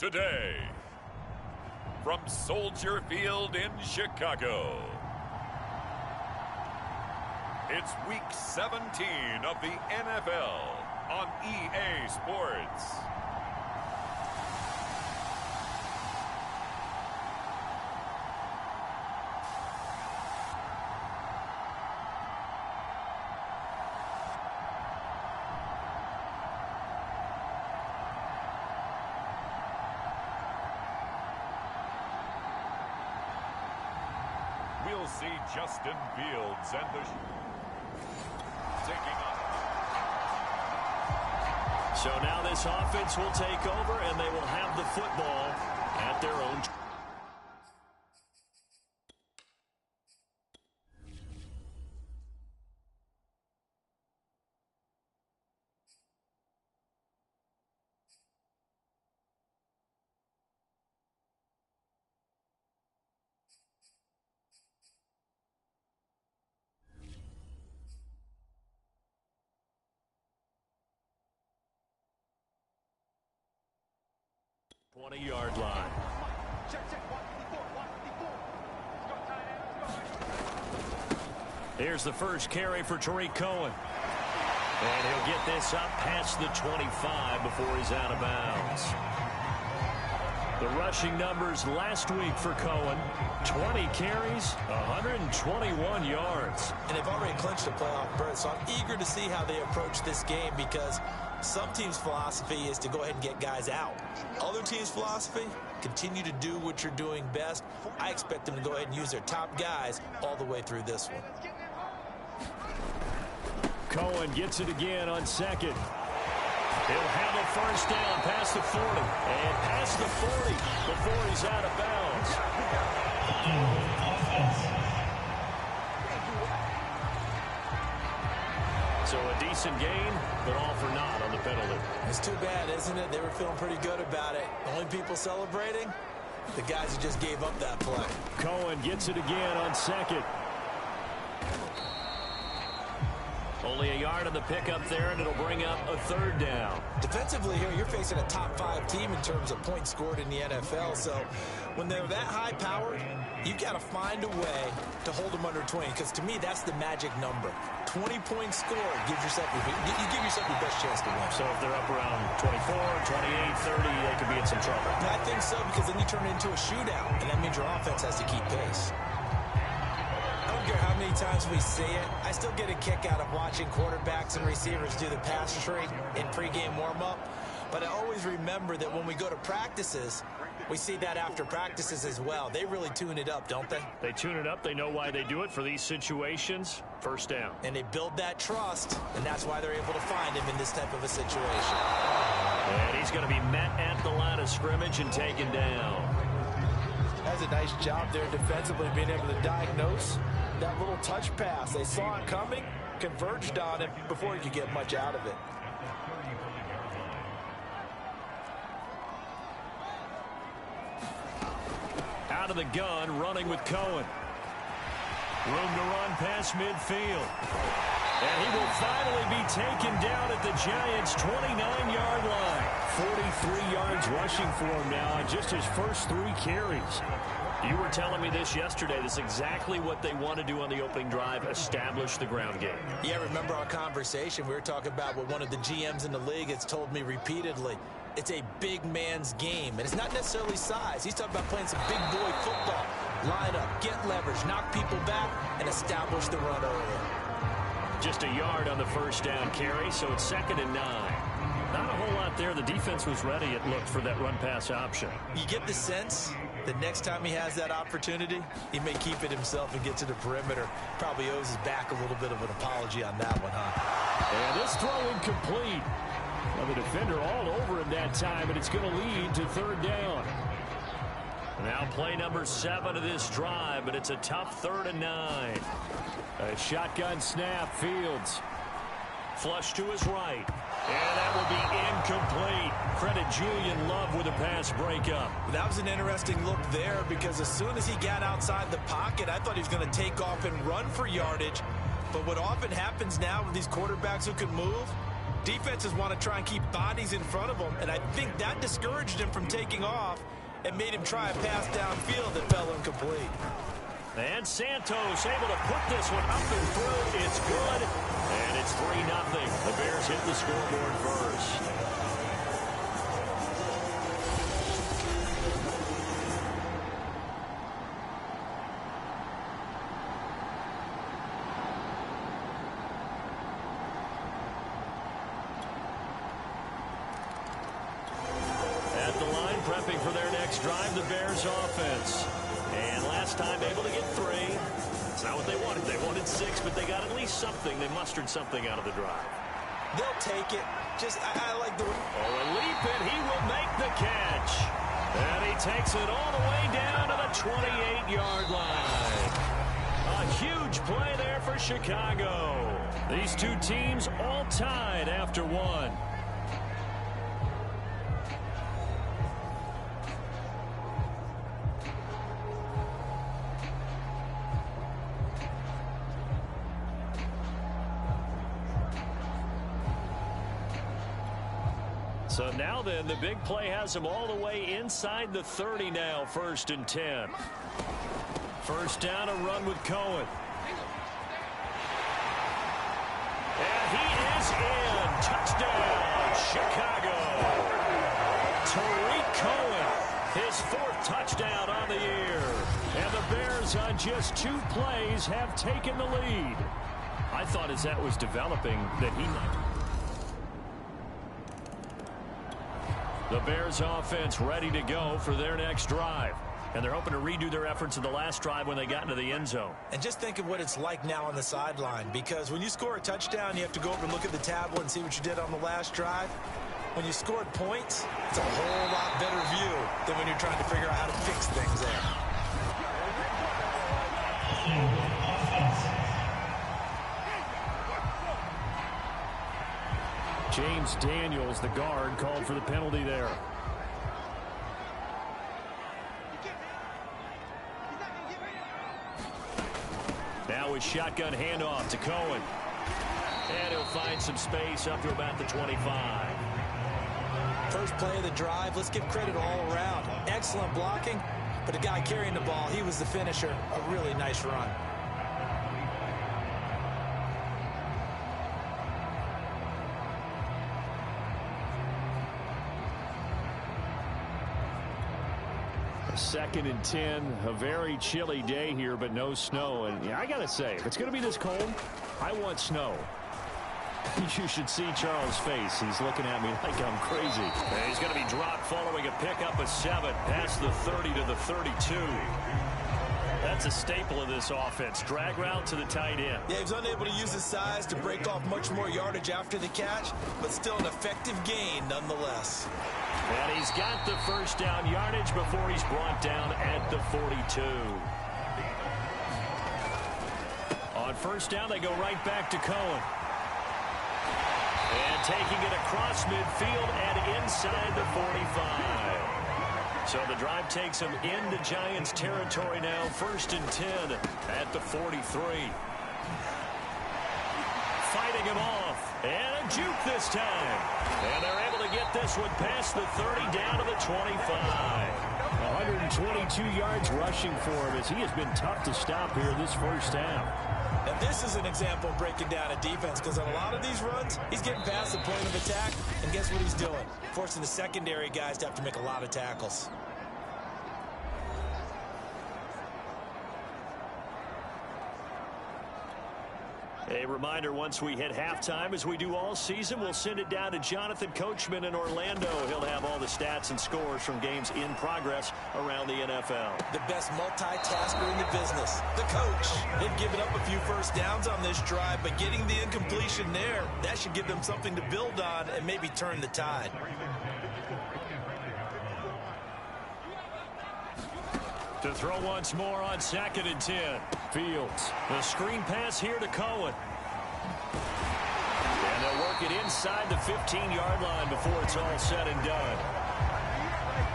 today, from Soldier Field in Chicago, it's Week 17 of the NFL on EA Sports. We'll see Justin Fields and the taking on. So now this offense will take over, and they will have the football at their own. Yard line. Here's the first carry for Tariq Cohen. And he'll get this up past the 25 before he's out of bounds. The rushing numbers last week for Cohen: 20 carries, 121 yards. And they've already clinched a playoff berth, so I'm eager to see how they approach this game, because some teams' philosophy is to go ahead and get guys out. Other teams' philosophy, continue to do what you're doing best. I expect them to go ahead and use their top guys all the way through this one. Cohen gets it again on second. He'll have a first down past the 40. And past the 40 before he's out of bounds. So a decent gain, but all for naught on the penalty. It's too bad, isn't it? They were feeling pretty good about it. The only people celebrating, the guys who just gave up that play. Cohen gets it again on second. Only a yard on the pickup there, and it'll bring up a third down. Defensively here, you're facing a top-5 team in terms of points scored in the NFL. So when they're that high-powered, you've got to find a way to hold them under 20, because to me, that's the magic number. 20 points scored, you give yourself your best chance to win. So if they're up around 24, 28, 30, they could be in some trouble. I think so, because then you turn it into a shootout, and that means your offense has to keep pace. I don't care how many times we see it, I still get a kick out of watching quarterbacks and receivers do the pass tree in pregame warm-up. But I always remember that when we go to practices, we see that after practices as well. They really tune it up, don't they? They tune it up. They know why they do it for these situations. First down. And they build that trust, and that's why they're able to find him in this type of a situation. And he's going to be met at the line of scrimmage and taken down. That's a nice job there defensively, being able to diagnose that little touch pass. They saw it coming, converged on it before he could get much out of it. Out of the gun, running with Cohen. Room to run past midfield. And he will finally be taken down at the Giants' 29-yard line. 43 yards rushing for him now on just his first 3 carries. You were telling me this yesterday. This is exactly what they want to do on the opening drive, establish the ground game. Yeah, remember our conversation? We were talking about what one of the GMs in the league has told me repeatedly. It's a big man's game, and it's not necessarily size. He's talking about playing some big boy football. Line up, get leverage, knock people back, and establish the run early. Just a yard on the first down carry, so it's 2nd and 9. Not a whole lot there. The defense was ready, it looked, for that run-pass option. You get the sense that next time he has that opportunity, he may keep it himself and get to the perimeter. Probably owes his back a little bit of an apology on that one, huh? And this throw incomplete. Well, the defender all over him that time, and it's going to lead to 3rd down. Now play number 7 of this drive, but it's a tough 3rd and 9. A shotgun snap, Fields. Flush to his right. And that will be incomplete. Credit Julian Love with a pass breakup. That was an interesting look there, because as soon as he got outside the pocket, I thought he was going to take off and run for yardage. But what often happens now with these quarterbacks who can move, Defenses want to try and keep bodies in front of them, and I think that discouraged him from taking off and made him try a pass downfield that fell incomplete. And Santos able to put this one up and through. It's good, and it's 3-0. The Bears hit the scoreboard first. Prepping for their next drive, the Bears offense. And last time able to get 3. It's not what they wanted. They wanted 6, but they got at least something. They mustered something out of the drive. They'll take it. Just, I like the... Oh, a leap, and he will make the catch. And he takes it all the way down to the 28-yard line. A huge play there for Chicago. These two teams all tied after 1. So now then, the big play has them all the way inside the 30 now, 1st and 10. First down, a run with Cohen. And he is in. Touchdown, Chicago. Tariq Cohen, his 4th touchdown on the year. And the Bears on just 2 plays have taken the lead. I thought as that was developing that he might... The Bears offense ready to go for their next drive. And they're hoping to redo their efforts in the last drive when they got into the end zone. And just think of what it's like now on the sideline, because when you score a touchdown, you have to go over and look at the tablet and see what you did on the last drive. When you scored points, it's a whole lot better view than when you're trying to figure out how to fix things there. James Daniels, the guard, called for the penalty there. Now with shotgun handoff to Cohen. And he'll find some space up to about the 25. First play of the drive, let's give credit all around. Excellent blocking, but the guy carrying the ball, he was the finisher. A really nice run. Second and 10, a very chilly day here, but no snow. And yeah, I got to say, if it's going to be this cold, I want snow. You should see Charles' face. He's looking at me like I'm crazy. And he's going to be dropped following a pickup of 7 past the 30 to the 32. That's a staple of this offense. Drag route to the tight end. Yeah, he was unable to use his size to break off much more yardage after the catch, but still an effective gain nonetheless. And he's got the first down yardage before he's brought down at the 42. On first down, they go right back to Cohen. And taking it across midfield and inside the 45. So the drive takes him into Giants territory now. 1st and 10 at the 43. Fighting him off. And a juke this time. And they're able to get this one past the 30 down to the 25. 122 yards rushing for him as he has been tough to stop here this first half. And this is an example of breaking down a defense, because on a lot of these runs, he's getting past the point of attack, and guess what he's doing? Forcing the secondary guys to have to make a lot of tackles. A reminder, once we hit halftime, as we do all season, we'll send it down to Jonathan Coachman in Orlando. He'll have all the stats and scores from games in progress around the NFL. The best multitasker in the business, the coach. They've given up a few first downs on this drive, but getting the incompletion there, that should give them something to build on and maybe turn the tide. To throw once more on 2nd and 10. Fields. The screen pass here to Cohen. And they'll work it inside the 15-yard line before it's all said and done.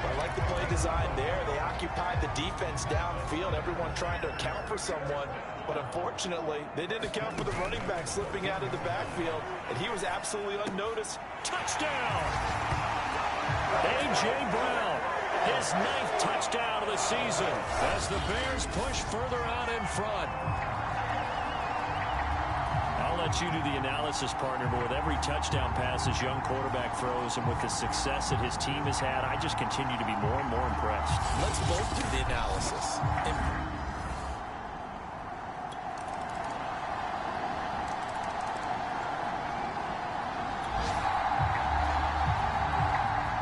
I like the play design there. They occupied the defense downfield, everyone trying to account for someone. but unfortunately, they didn't account for the running back slipping out of the backfield, and he was absolutely unnoticed. Touchdown! A.J. Brown, his 9th touchdown of the season as the Bears push further out in front. I'll let you do the analysis, partner, but with every touchdown pass this young quarterback throws and with the success that his team has had, I just continue to be more and more impressed. Let's both do the analysis.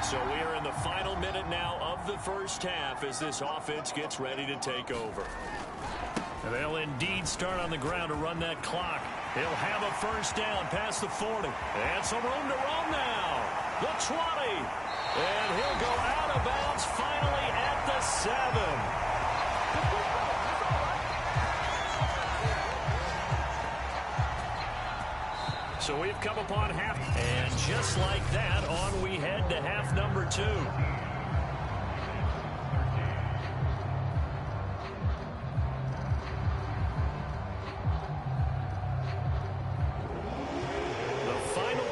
So we are in the final minute now of the first half as this offense gets ready to take over. And they'll indeed start on the ground to run that clock. He'll have a first down past the 40. And some room to run now. The 20. And he'll go out of bounds finally at the 7. So we've come upon half. And just like that, on we head to half number 2.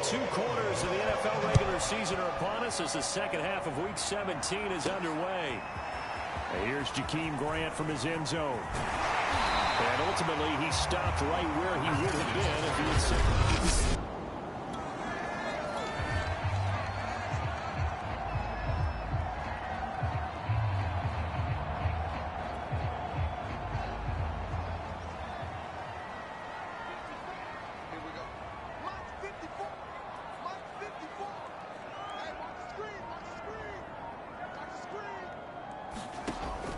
Two quarters of the NFL regular season are upon us as the second half of Week 17 is underway. And here's Jakeem Grant from his end zone. And ultimately, he stopped right where he would have been if he had said.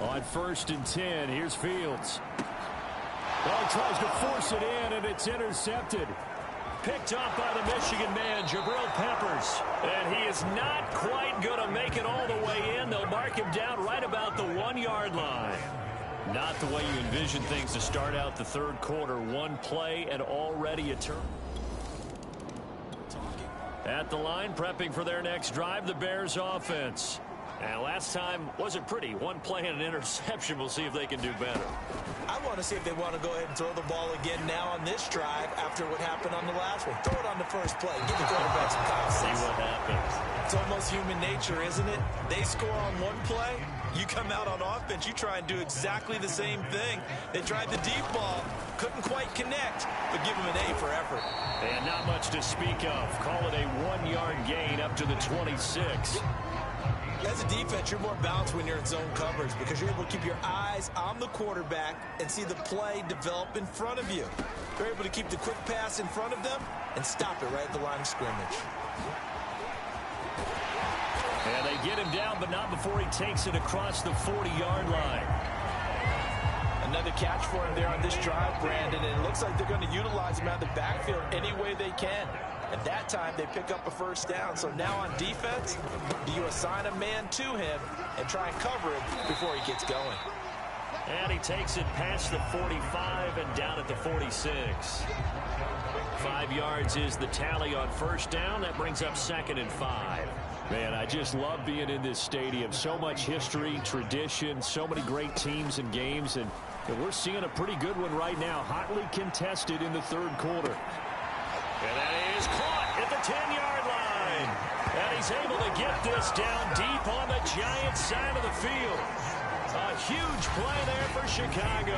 On 1st and 10, here's Fields. Well, he tries to force it in, and it's intercepted. Picked up by the Michigan man, Jabril Peppers. And he is not quite going to make it all the way in. They'll mark him down right about the 1-yard line. Not the way you envision things to start out the third quarter. One play and already a turn. At the line, prepping for their next drive, the Bears offense. And last time wasn't pretty. One play and an interception. We'll see if they can do better. I want to see if they want to go ahead and throw the ball again now on this drive after what happened on the last one. Throw it on the first play. Give the quarterback some confidence. See what happens. It's almost human nature, isn't it? They score on one play. You come out on offense, you try and do exactly the same thing. They tried the deep ball. Couldn't quite connect, but give them an A for effort. And not much to speak of. Call it a 1-yard gain up to the 26. As a defense, you're more balanced when you're in zone coverage because you're able to keep your eyes on the quarterback and see the play develop in front of you. You're able to keep the quick pass in front of them and stop it right at the line of scrimmage. And they get him down, but not before he takes it across the 40-yard line. Another catch for him there on this drive, Brandon, and it looks like they're going to utilize him out of the backfield any way they can. At that time, they pick up a first down. So now on defense, do you assign a man to him and try and cover him before he gets going? And he takes it past the 45 and down at the 46. 5 yards is the tally on first down. That brings up 2nd and 5. Man, I just love being in this stadium. So much history, tradition, so many great teams and games. And we're seeing a pretty good one right now. Hotly contested in the third quarter. And that is caught at the 10-yard line. And he's able to get this down deep on the Giants side of the field. A huge play there for Chicago.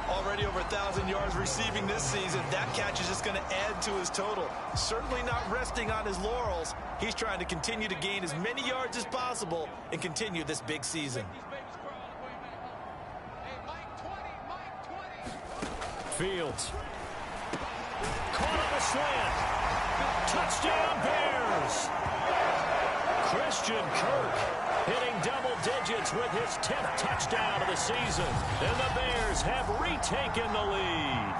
Already over 1,000 yards receiving this season. That catch is just going to add to his total. Certainly not resting on his laurels. He's trying to continue to gain as many yards as possible and continue this big season. Fields. Caught on a slant. Touchdown Bears. Christian Kirk hitting double digits with his 10th touchdown of the season. And the Bears have retaken the lead.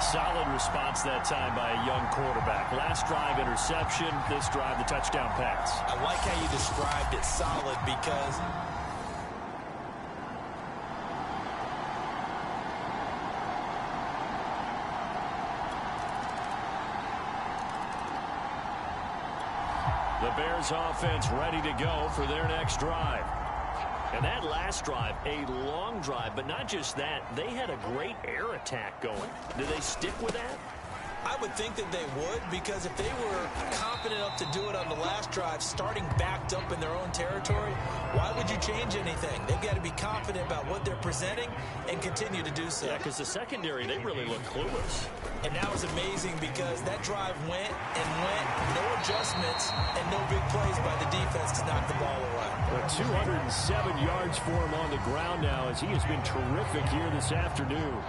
Solid response that time by a young quarterback. Last drive interception, this drive the touchdown pass. I like how you described it, solid, because the Bears offense ready to go for their next drive. And that last drive, a long drive, but not just that. They had a great air attack going. Do they stick with that? I would think that they would, because if they were confident enough to do it on the last drive, starting backed up in their own territory, why would you change anything? They've got to be confident about what they're presenting and continue to do so. Yeah, because the secondary, they really look clueless. And that was amazing because that drive went and went, no adjustments, and no big plays by the defense to knock the ball away. 207 yards for him on the ground now, as he has been terrific here this afternoon.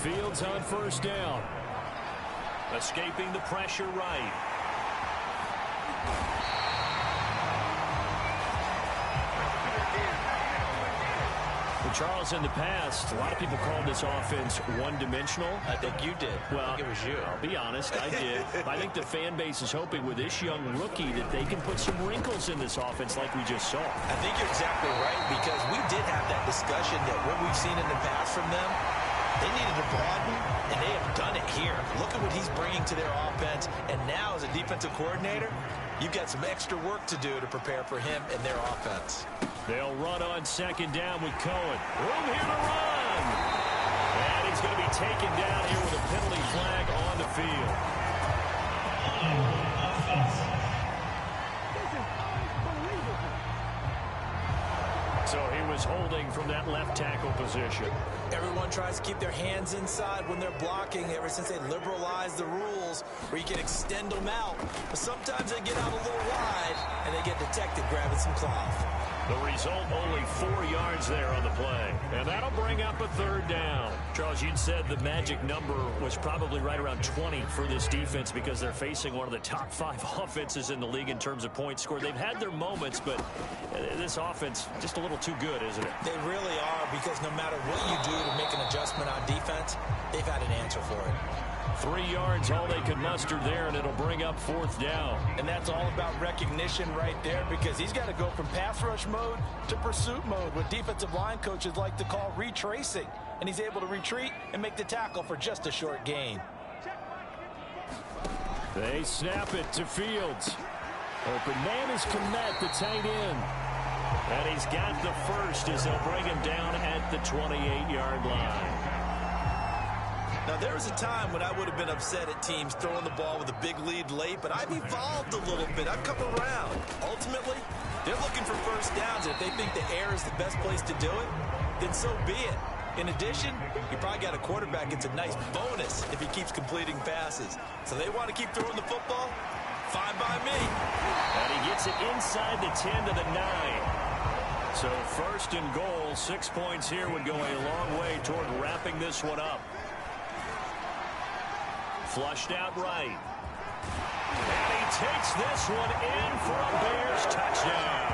Fields on first down. Escaping the pressure right. Charles, in the past, a lot of people called this offense one-dimensional. I think you did. Well, I think it was you. I'll be honest, I did. I think the fan base is hoping with this young rookie that they can put some wrinkles in this offense like we just saw. I think you're exactly right, because we did have that discussion that what we've seen in the past from them, they needed to broaden, and they have done it here. Look at what he's bringing to their offense, and now as a defensive coordinator, you've got some extra work to do to prepare for him and their offense. They'll run on second down with Cohen. Room here to run. And he's going to be taken down here with a penalty flag on the field. So he was holding from that left tackle position. Everyone tries to keep their hands inside when they're blocking ever since they liberalized the rules where you can extend them out. But sometimes they get out a little wide and they get detected grabbing some cloth. The result, only 4 yards there on the play. And that'll bring up a third down. Charles, you'd said the magic number was probably right around 20 for this defense because they're facing one of the top 5 offenses in the league in terms of points scored. They've had their moments, but this offense just a little too good, isn't it? They really are, because no matter what you do to make an adjustment on defense, they've had an answer for it. 3 yards, all they could muster there, and it'll bring up fourth down. And that's all about recognition right there, because he's got to go from pass rush mode to pursuit mode, what defensive line coaches like to call retracing. And he's able to retreat and make the tackle for just a short gain. They snap it to Fields. Open man is Kmet, the tight end. And he's got the first as they'll bring him down at the 28-yard line. Now, there was a time when I would have been upset at teams throwing the ball with a big lead late, but I've evolved a little bit. I've come around. Ultimately, they're looking for first downs, and if they think the air is the best place to do it, then so be it. In addition, you probably got a quarterback gets a nice bonus if he keeps completing passes. So they want to keep throwing the football? Fine by me. And he gets it inside the 10 to the 9. So first and goal, 6 points here would go a long way toward wrapping this one up. Flushed out right. And he takes this one in for a Bears touchdown.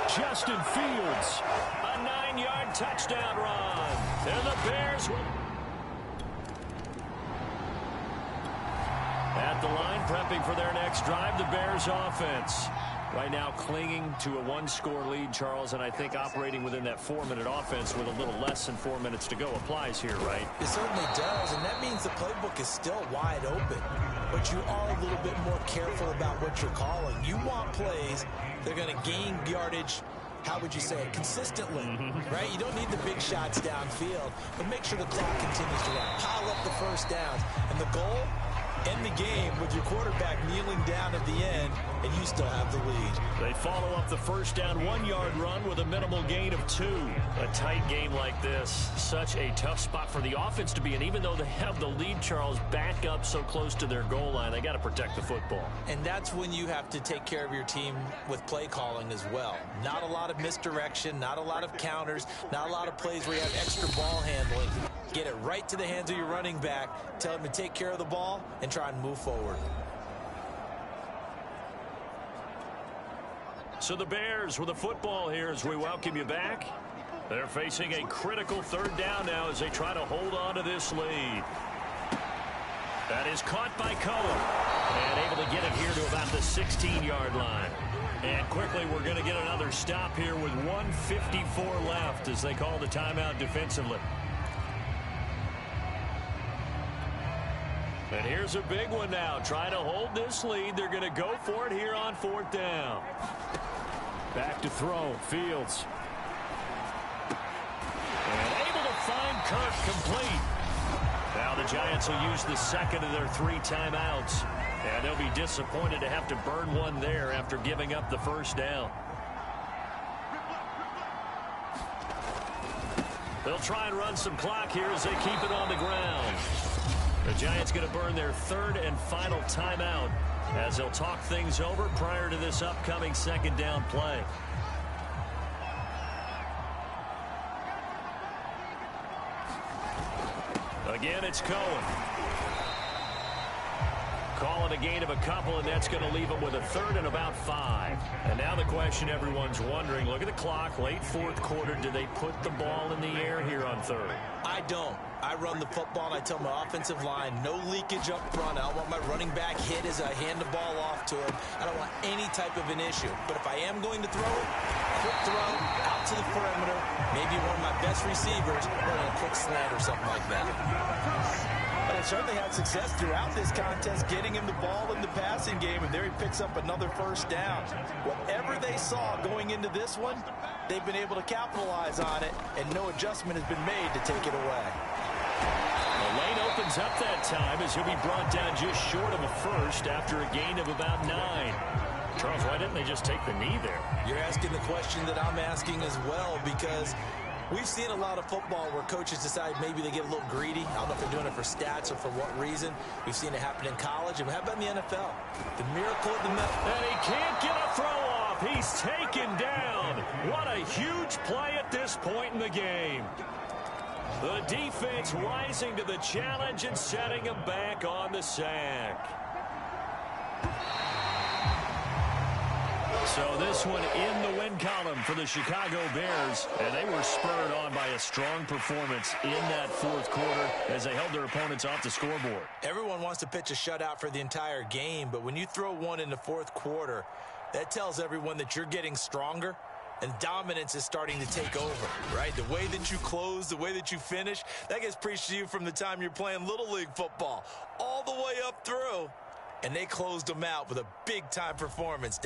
Justin Fields, a 9-yard touchdown run. And the Bears will... At the line, prepping for their next drive, the Bears offense. Right now clinging to a 1-score lead, Charles, and I think operating within that 4-minute offense with a little less than 4 minutes to go applies here, right? It certainly does, and that means the playbook is still wide open. But you are a little bit more careful about what you're calling. You want plays that are going to gain yardage, how would you say it, consistently, right? You don't need the big shots downfield, but make sure the clock continues to run. Pile up the first downs. And the goal? End the game with your quarterback kneeling down at the end, and you still have the lead. They follow up the first down 1-yard run with a minimal gain of 2. A tight game like this, such a tough spot for the offense to be in. Even though they have the lead, Charles, back up so close to their goal line, they got to protect the football. And that's when you have to take care of your team with play calling as well. Not a lot of misdirection, not a lot of counters, not a lot of plays where you have extra ball handling. Get it right to the hands of your running back, tell him to take care of the ball, and try and move forward. So the Bears with the football here as we welcome you back. They're facing a critical third down now as they try to hold on to this lead. That is caught by Cohen. And able to get it here to about the 16-yard line. And quickly we're going to get another stop here with 1:54 left as they call the timeout defensively. And here's a big one now. Trying to hold this lead. They're going to go for it here on 4th down. Back to throw. Fields. And able to find Kirk complete. Now the Giants will use the second of their 3 timeouts. And they'll be disappointed to have to burn one there after giving up the first down. They'll try and run some clock here as they keep it on the ground. The Giants going to burn their 3rd and final timeout as they'll talk things over prior to this upcoming 2nd down play. Again, it's Cohen. Call it a gain of a couple, and that's going to leave them with a 3rd and about 5. And now the question everyone's wondering, look at the clock, late 4th quarter, do they put the ball in the air here on 3rd? I don't. I run the football, and I tell my offensive line, no leakage up front. I don't want my running back hit as I hand the ball off to him. I don't want any type of an issue. But if I am going to throw it, quick throw, out to the perimeter, maybe one of my best receivers running a quick slant or something like that. But they certainly had success throughout this contest getting him the ball in the passing game, and there he picks up another first down. Whatever they saw going into this one, they've been able to capitalize on it, and no adjustment has been made to take it away. The lane opens up that time as he'll be brought down just short of a first after a gain of about 9. Charles, why didn't they just take the knee there? You're asking the question that I'm asking as well, because we've seen a lot of football where coaches decide maybe they get a little greedy. I don't know if they're doing it for stats or for what reason. We've seen it happen in college, and how about in the NFL? The miracle of the middle. And he can't get a throw off. He's taken down. What a huge play at this point in the game. The defense rising to the challenge and setting him back on the sack. So this one in the win column for the Chicago Bears, and they were spurred on by a strong performance in that 4th quarter as they held their opponents off the scoreboard. Everyone wants to pitch a shutout for the entire game, but when you throw one in the 4th quarter, that tells everyone that you're getting stronger and dominance is starting to take over, right? The way that you close, the way that you finish, that gets preached to you from the time you're playing Little League football all the way up through, and they closed them out with a big-time performance.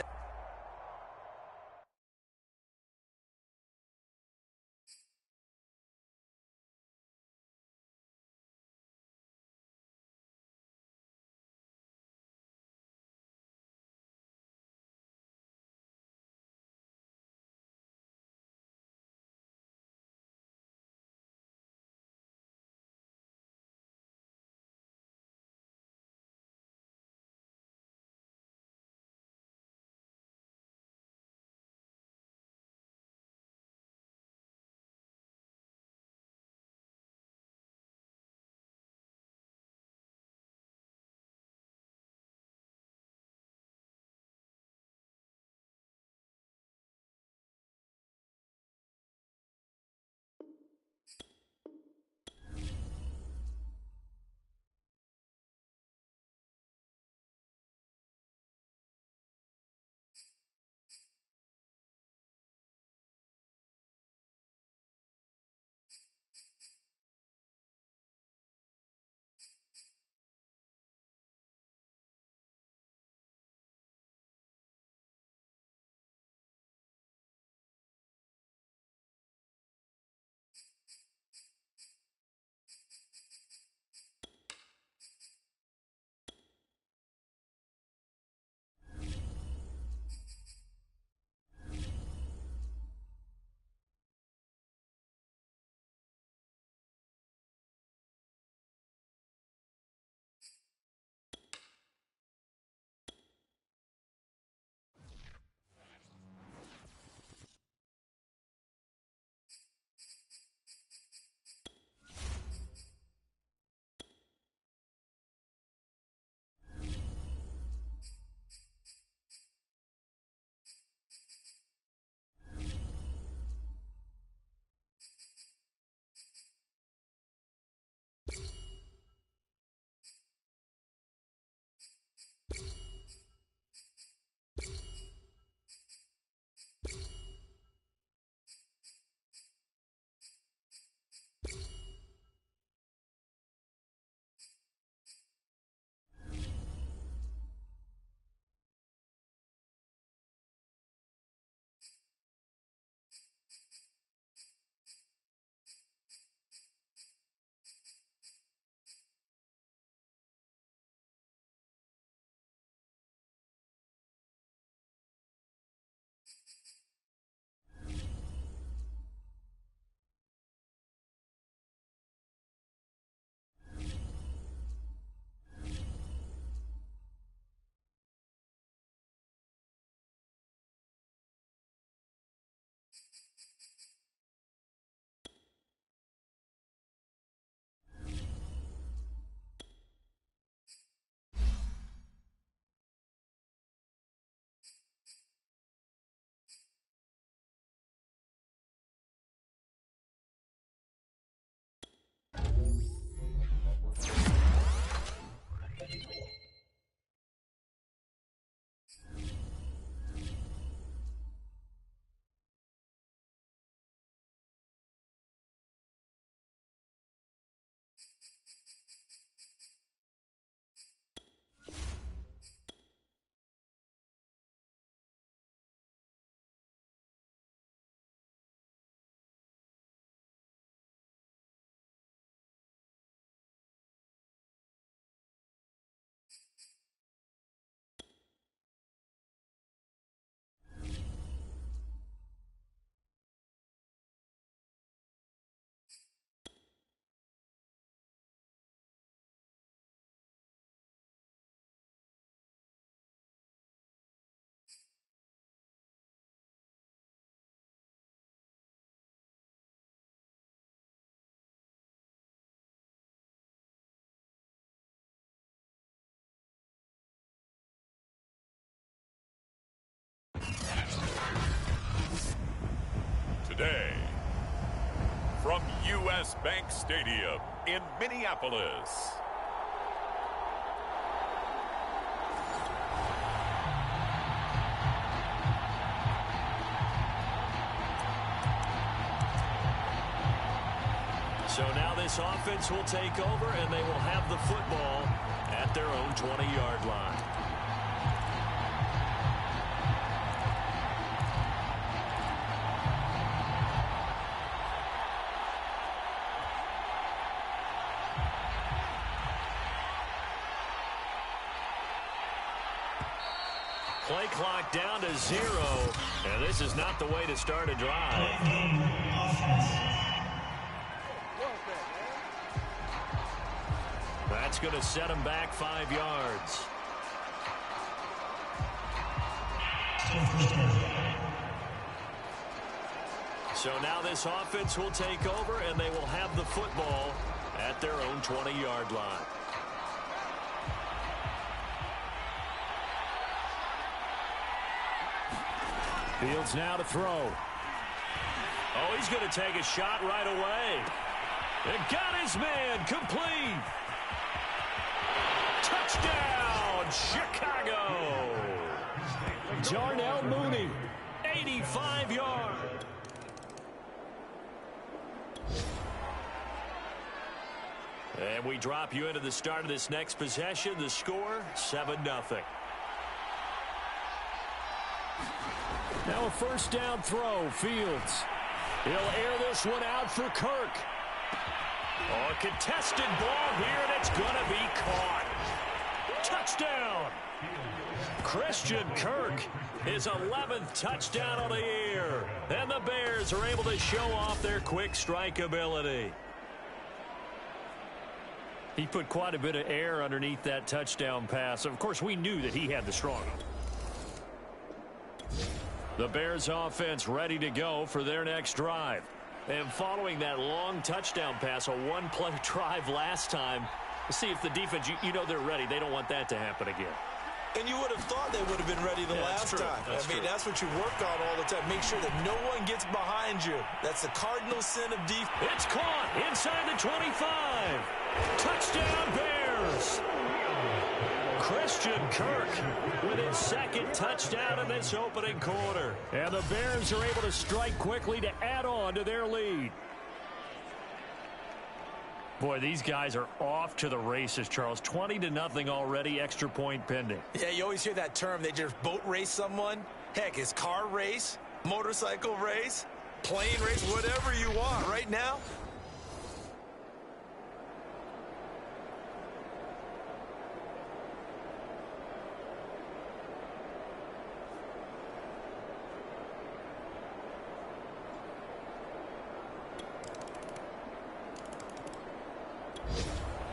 the day. From U.S. Bank Stadium in Minneapolis. So now this offense will take over, and they will have the football at their own 20-yard line. Play clock down to 0, and this is not the way to start a drive. That's going to set him back 5 yards. So now this offense will take over, and they will have the football at their own 20-yard line. Fields now to throw. Oh, he's going to take a shot right away. And got his man complete. Touchdown, Chicago. Darnell Mooney, 85 yards. And we drop you into the start of this next possession. The score, 7-0. Now a first down throw, Fields. He'll air this one out for Kirk. Oh, a contested ball here, and it's going to be caught. Touchdown. Christian Kirk, his 11th touchdown on the year. And the Bears are able to show off their quick strike ability. He put quite a bit of air underneath that touchdown pass. Of course, we knew that he had the strong arm. The Bears offense ready to go for their next drive. And following that long touchdown pass, a one-play drive last time, let's see if the defense, you know they're ready. They don't want that to happen again. And you would have thought they would have been ready the last time. That's what you work on all the time. Make sure that no one gets behind you. That's the cardinal sin of defense. It's caught inside the 25. Touchdown, Bears. Christian Kirk with his second touchdown in this opening quarter. And the Bears are able to strike quickly to add on to their lead. Boy, these guys are off to the races, Charles. 20-0 already, extra point pending. Yeah, you always hear that term. They just boat race someone. Heck, it's car race, motorcycle race, plane race, whatever you want right now.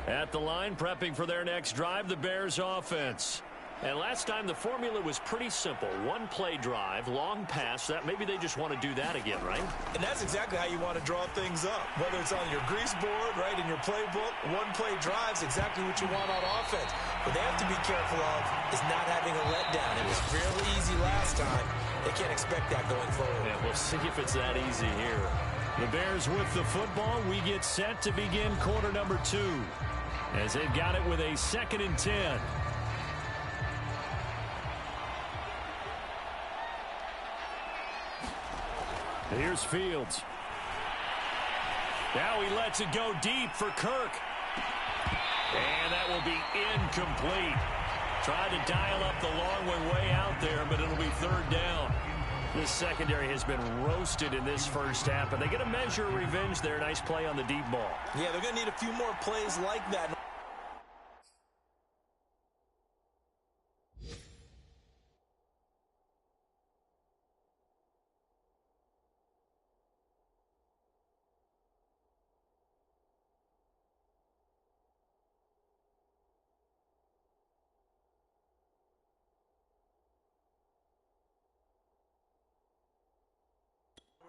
At the line, prepping for their next drive, the Bears offense. And last time, the formula was pretty simple. One-play drive, long pass. That maybe they just want to do that again, right? And that's exactly how you want to draw things up. Whether it's on your grease board, right, in your playbook, one-play drive's exactly what you want on offense. What they have to be careful of is not having a letdown. It was fairly easy last time. They can't expect that going forward. Yeah, we'll see if it's that easy here. The Bears with the football. We get set to begin quarter number 2. As they've got it with a 2nd and 10. Here's Fields. Now he lets it go deep for Kirk. And that will be incomplete. Tried to dial up the long way out there, but it'll be 3rd down. This secondary has been roasted in this first half, but they get a measure of revenge there. Nice play on the deep ball. Yeah, they're going to need a few more plays like that.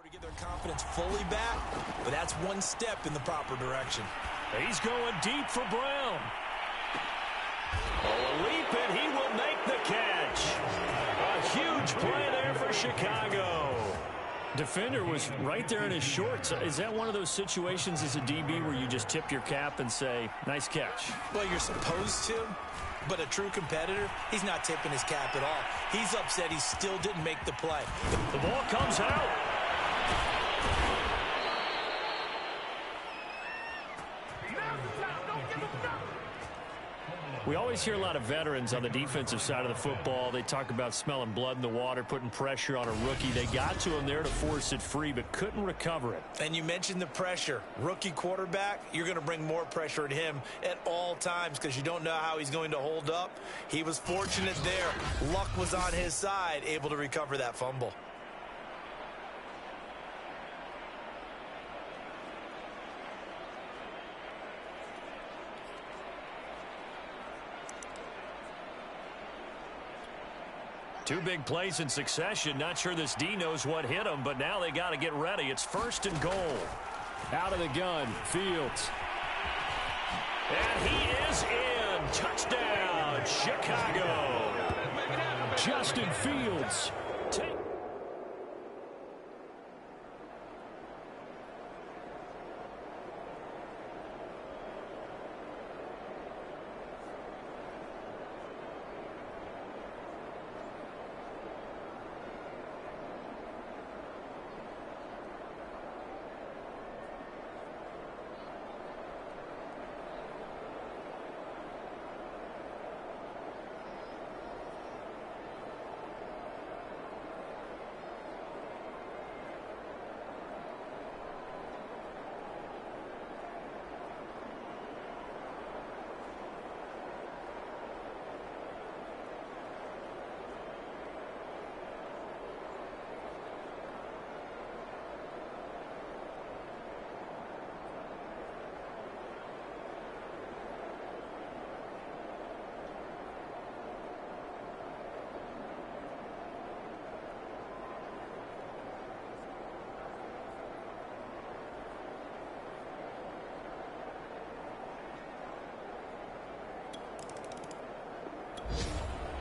To get their confidence fully back, but that's one step in the proper direction. He's going deep for Brown. Oh, a leap, and he will make the catch. A huge play there for Chicago. Defender was right there in his shorts. Is that one of those situations as a DB where you just tip your cap and say, nice catch? Well, you're supposed to, but a true competitor, he's not tipping his cap at all. He's upset he still didn't make the play. The ball comes out. We always hear a lot of veterans on the defensive side of the football. They talk about smelling blood in the water, putting pressure on a rookie. They got to him there to force it free, but couldn't recover it. And you mentioned the pressure. Rookie quarterback, you're going to bring more pressure at him at all times because you don't know how he's going to hold up. He was fortunate there. Luck was on his side, able to recover that fumble. Two big plays in succession. Not sure this D knows what hit him, but now they got to get ready. It's 1st and goal. Out of the gun, Fields. And he is in. Touchdown, Chicago. Justin Fields.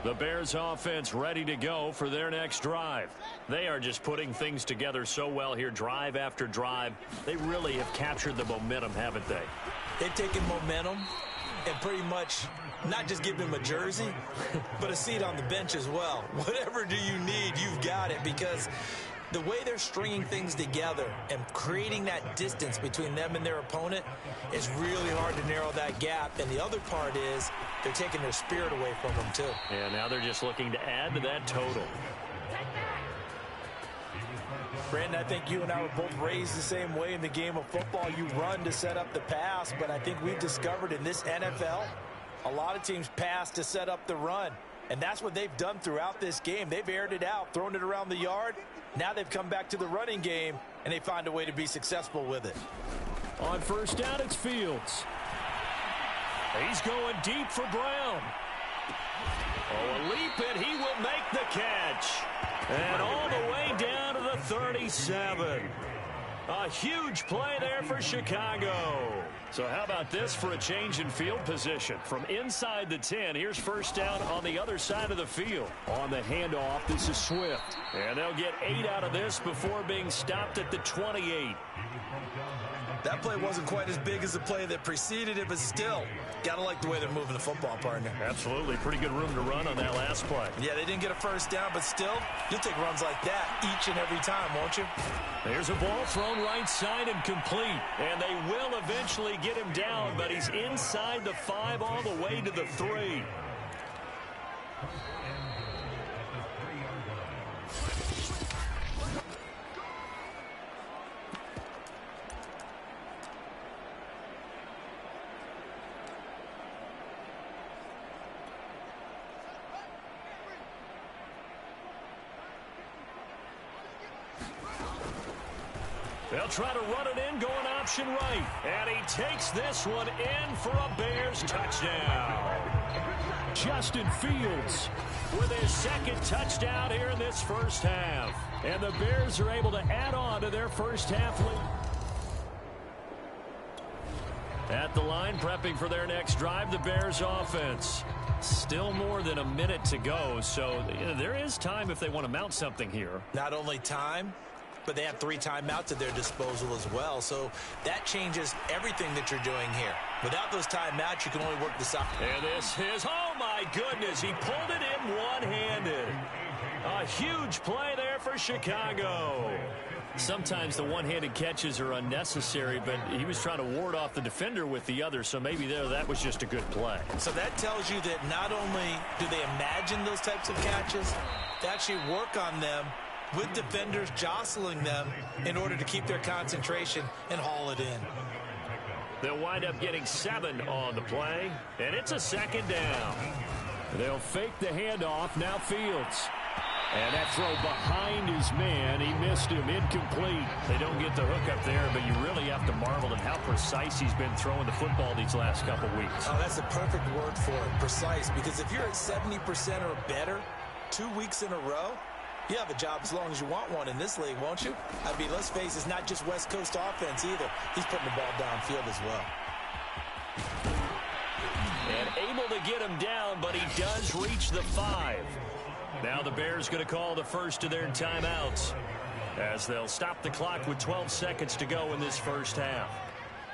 The Bears offense ready to go for their next drive. They are just putting things together so well here, drive after drive. They really have captured the momentum, haven't they? They've taken momentum and pretty much not just given him a jersey, but a seat on the bench as well. Whatever do you need, you've got it, because the way they're stringing things together and creating that distance between them and their opponent is really hard to narrow that gap. And the other part is they're taking their spirit away from them, too. Yeah, now they're just looking to add to that total. Brandon, I think you and I were both raised the same way in the game of football. You run to set up the pass, but I think we've discovered in this NFL, a lot of teams pass to set up the run. And that's what they've done throughout this game. They've aired it out, thrown it around the yard. Now they've come back to the running game, and they find a way to be successful with it. On 1st down, it's Fields. He's going deep for Brown. Oh, a leap, and he will make the catch. And all the way down to the 37. A huge play there for Chicago. So how about this for a change in field position? From inside the 10, here's 1st down on the other side of the field. On the handoff, this is Swift. And they'll get 8 out of this before being stopped at the 28. That play wasn't quite as big as the play that preceded it, but still, got to like the way they're moving the football, partner. Absolutely. Pretty good room to run on that last play. Yeah, they didn't get a 1st down, but still, you'll take runs like that each and every time, won't you? There's a ball thrown right side and complete. And they will eventually get him down, but he's inside the 5 all the way to the 3. They'll try to run it in, going option right. And he takes this one in for a Bears touchdown. Justin Fields with his 2nd touchdown here in this 1st half. And the Bears are able to add on to their 1st half lead. At the line, prepping for their next drive, the Bears offense. Still more than a minute to go, so there is time if they want to mount something here. Not only time, but they have 3 timeouts at their disposal as well. So that changes everything that you're doing here. Without those timeouts, you can only work this out. And this is, oh my goodness, he pulled it in one-handed. A huge play there for Chicago. Sometimes the one-handed catches are unnecessary, but he was trying to ward off the defender with the other, so maybe that was just a good play. So that tells you that not only do they imagine those types of catches, they actually work on them with defenders jostling them in order to keep their concentration and haul it in. They'll wind up getting 7 on the play, and it's a 2nd down. They'll fake the handoff, now Fields. And that throw behind his man, he missed him, incomplete. They don't get the hook up there, but you really have to marvel at how precise he's been throwing the football these last couple weeks. Oh, that's the perfect word for it, precise, because if you're at 70% or better 2 weeks in a row, you have a job as long as you want one in this league, won't you? I mean, let's face it, it's not just West Coast offense either. He's putting the ball downfield as well. And able to get him down, but he does reach the 5. Now the Bears going to call the first of their timeouts as they'll stop the clock with 12 seconds to go in this first half.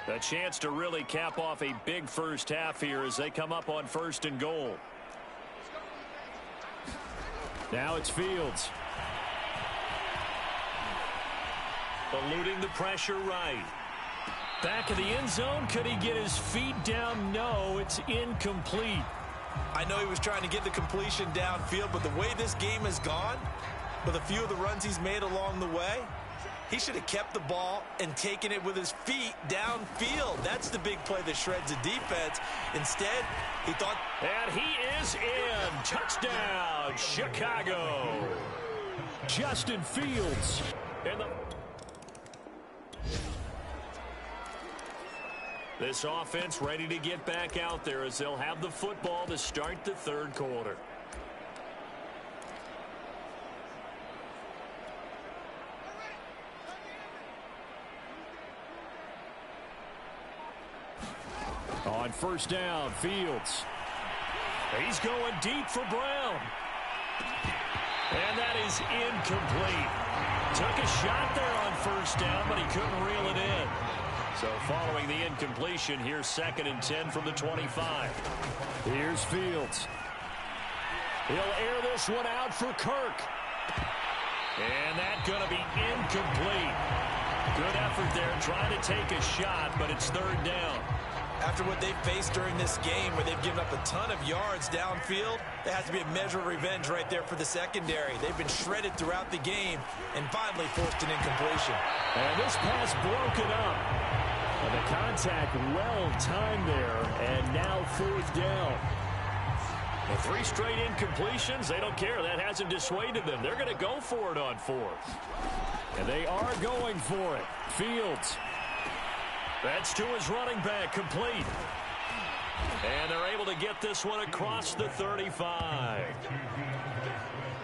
A chance to really cap off a big first half here as they come up on 1st and goal. Now it's Fields. Eluding the pressure right. Back of the end zone. Could he get his feet down? No, it's incomplete. I know he was trying to get the completion downfield, but the way this game has gone, with a few of the runs he's made along the way, he should have kept the ball and taken it with his feet downfield. That's the big play that shreds the defense. Instead, he thought... And he is in. Touchdown, Chicago. Justin Fields. And this offense ready to get back out there as they'll have the football to start the 3rd quarter. On 1st down, Fields. He's going deep for Brown. And that is incomplete. Took a shot there on 1st down, but he couldn't reel it in. So following the incompletion, here's 2nd and 10 from the 25. Here's Fields. He'll air this one out for Kirk. And that's going to be incomplete. Good effort there trying to take a shot, but it's 3rd down. After what they've faced during this game where they've given up a ton of yards downfield, there has to be a measure of revenge right there for the secondary. They've been shredded throughout the game and finally forced an incompletion. And this pass broken up. And the contact well timed there, and now 4th down. The 3 straight incompletions, they don't care. That hasn't dissuaded them. They're going to go for it on 4th. And they are going for it. Fields. That's to his running back, complete. And they're able to get this one across the 35.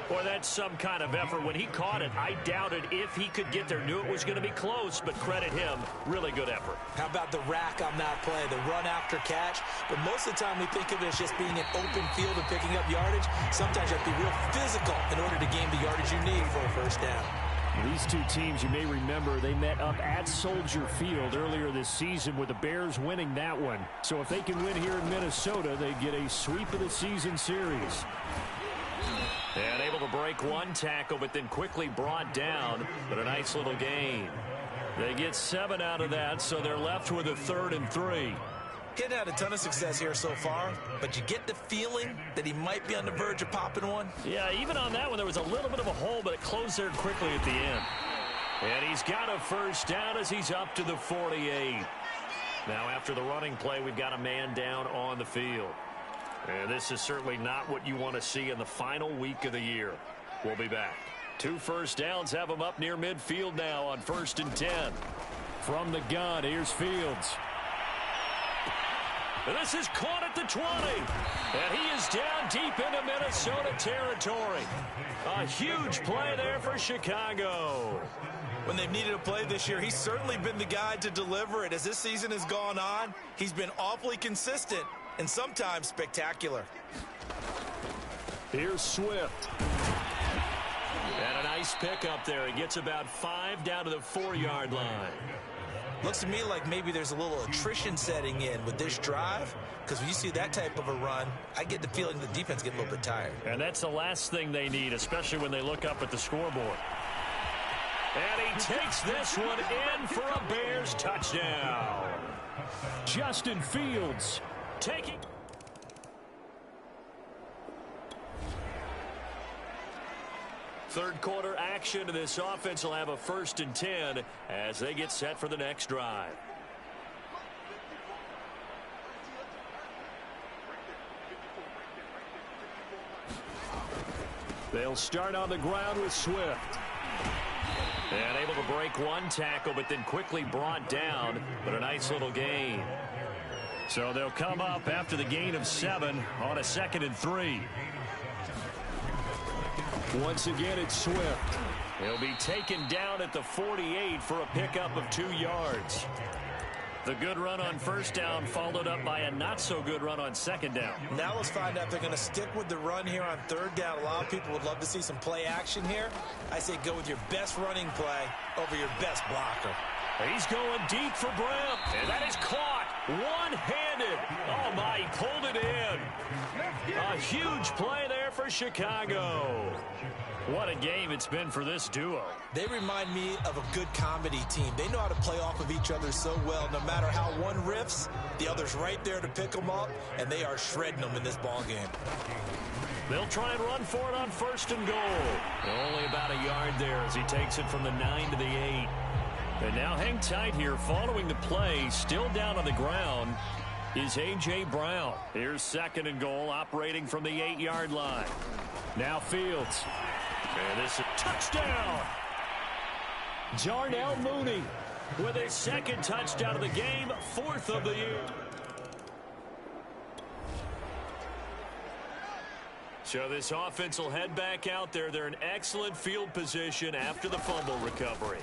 Boy, that's some kind of effort. When he caught it, I doubted if he could get there. Knew it was going to be close, but credit him. Really good effort. How about the rack on that play, the run after catch? But most of the time we think of it as just being an open field and picking up yardage. Sometimes you have to be real physical in order to gain the yardage you need for a 1st down. These two teams, you may remember, they met up at Soldier Field earlier this season with the Bears winning that one. So if they can win here in Minnesota, they get a sweep of the season series. And able to break one tackle, but then quickly brought down. But a nice little gain. They get 7 out of that, so they're left with a 3rd and 3. He hadn't had a ton of success here so far, but you get the feeling that he might be on the verge of popping one. Yeah, even on that one, there was a little bit of a hole, but it closed there quickly at the end. And he's got a 1st down as he's up to the 48. Now, after the running play, we've got a man down on the field. And this is certainly not what you want to see in the final week of the year. We'll be back. 2 1st downs have him up near midfield now on 1st and 10. From the gun, here's Fields. And this is caught at the 20. And he is down deep into Minnesota territory. A huge play there for Chicago. When they've needed a play this year, he's certainly been the guy to deliver it. As this season has gone on, he's been awfully consistent and sometimes spectacular. Here's Swift. And a nice nice pickup there. He gets about 5 down to the 4-yard line. Looks to me like maybe there's a little attrition setting in with this drive, because when you see that type of a run, I get the feeling the defense get a little bit tired. And that's the last thing they need, especially when they look up at the scoreboard. And he takes this one in for a Bears touchdown. Justin Fields taking... Third quarter action, and this offense will have a 1st and 10 as they get set for the next drive. They'll start on the ground with Swift. And able to break one tackle, but then quickly brought down, but a nice little gain. So they'll come up after the gain of 7 on a 2nd and 3. Once again, it's Swift. He'll be taken down at the 48 for a pickup of 2 yards. The good run on 1st down followed up by a not-so-good run on 2nd down. Now let's find out if they're going to stick with the run here on 3rd down. A lot of people would love to see some play action here. I say go with your best running play over your best blocker. He's going deep for Brown, and that is caught one-handed. Oh, my, he pulled it in. A huge play there for Chicago. What a game it's been for this duo. They remind me of a good comedy team. They know how to play off of each other so well. No matter how one riffs, the other's right there to pick them up, and they are shredding them in this ball game. They'll try and run for it on 1st and goal. Only about a yard there as he takes it from the 9 to the 8. And now hang tight here. Following the play, still down on the ground, is A.J. Brown. Here's 2nd and goal, operating from the 8-yard line. Now Fields. And this is a touchdown. Darnell Mooney with his 2nd touchdown of the game, 4th of the year. So this offense will head back out there. They're in excellent field position after the fumble recovery.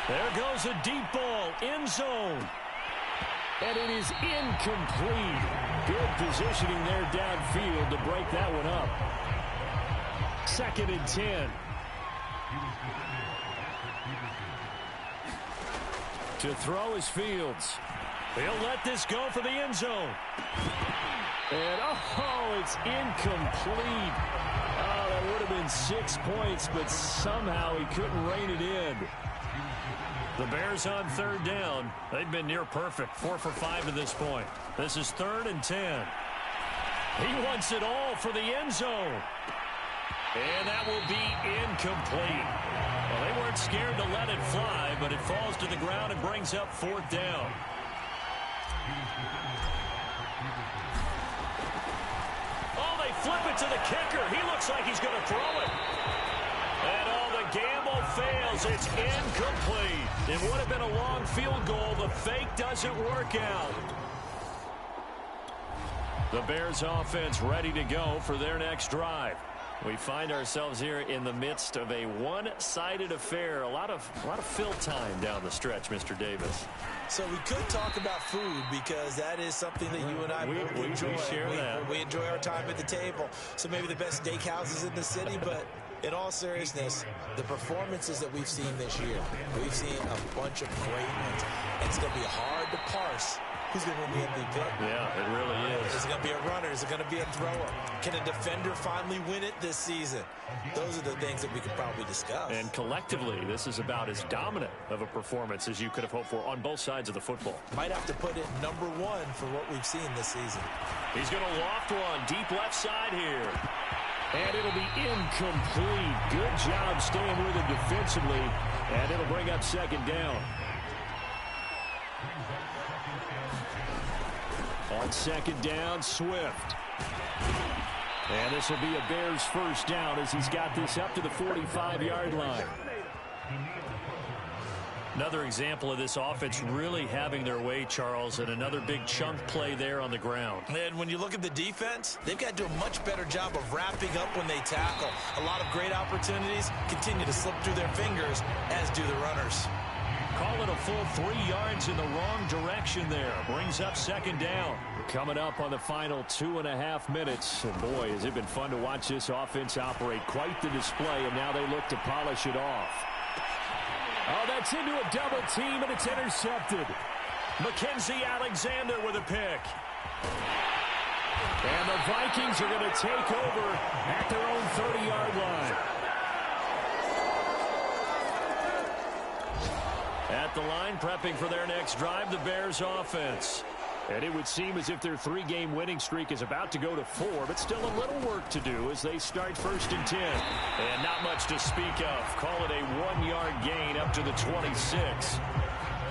There goes a deep ball, end zone. And it is incomplete. Good positioning there downfield to break that one up. 2nd and 10. To throw is Fields. He'll let this go for the end zone. And, oh, it's incomplete. Oh, that would have been 6 points, but somehow he couldn't rein it in. The Bears on 3rd down. They've been near perfect. 4 for 5 to this point. This is 3rd and 10. He wants it all for the end zone. And that will be incomplete. Well, they weren't scared to let it fly, but it falls to the ground and brings up 4th down. Oh, they flip it to the kicker. He looks like he's going to throw it. And the gamble fails. It's incomplete. It would have been a long field goal. The fake doesn't work out. The Bears offense ready to go for their next drive. We find ourselves here in the midst of a one-sided affair. A lot of fill time down the stretch, Mr. Davis. So we could talk about food because that is something that you and I enjoy. We share that. We enjoy our time at the table. So maybe the best steakhouses in the city, but in all seriousness, the performances that we've seen this year, we've seen a bunch of great ones. And it's going to be hard to parse who's going to win the MVP. Yeah, it really is. Is it going to be a runner? Is it going to be a thrower? Can a defender finally win it this season? Those are the things that we could probably discuss. And collectively, this is about as dominant of a performance as you could have hoped for on both sides of the football. Might have to put it #1 for what we've seen this season. He's going to loft one deep left side here. And it'll be incomplete. Good job staying with it defensively. And it'll bring up 2nd down. On 2nd down, Swift. And this will be a Bears 1st down as he's got this up to the 45-yard line. Another example of this offense really having their way, Charles, and another big chunk play there on the ground. And when you look at the defense, they've got to do a much better job of wrapping up when they tackle. A lot of great opportunities continue to slip through their fingers, as do the runners. Call it a full 3 yards in the wrong direction there. Brings up second down. Coming up on the final 2.5 minutes. And boy, has it been fun to watch this offense operate. Quite the display, and now they look to polish it off. Oh, that's into a double team, and it's intercepted. Mackensie Alexander with a pick. And the Vikings are going to take over at their own 30-yard line. At the line, prepping for their next drive, the Bears offense. And it would seem as if their 3-game winning streak is about to go to 4, but still a little work to do as they start 1st and 10. And not much to speak of. Call it a 1-yard gain up to the 26.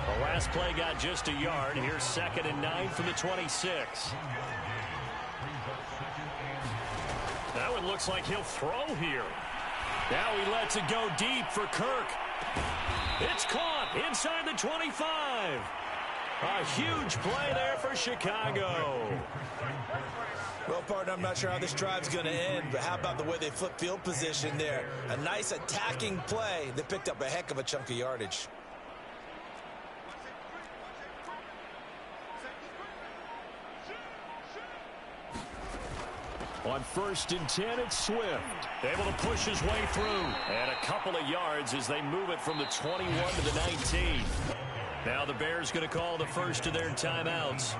The last play got just a yard. Here's 2nd and 9 from the 26. That one looks like he'll throw here. Now he lets it go deep for Kirk. It's caught inside the 25. A huge play there for Chicago. Well, partner, I'm not sure how this drive's going to end, but how about the way they flip field position there? A nice attacking play that picked up a heck of a chunk of yardage. On 1st and 10, it's Swift. Able to push his way through. And a couple of yards as they move it from the 21 to the 19. Now the Bears going to call the first of their timeouts.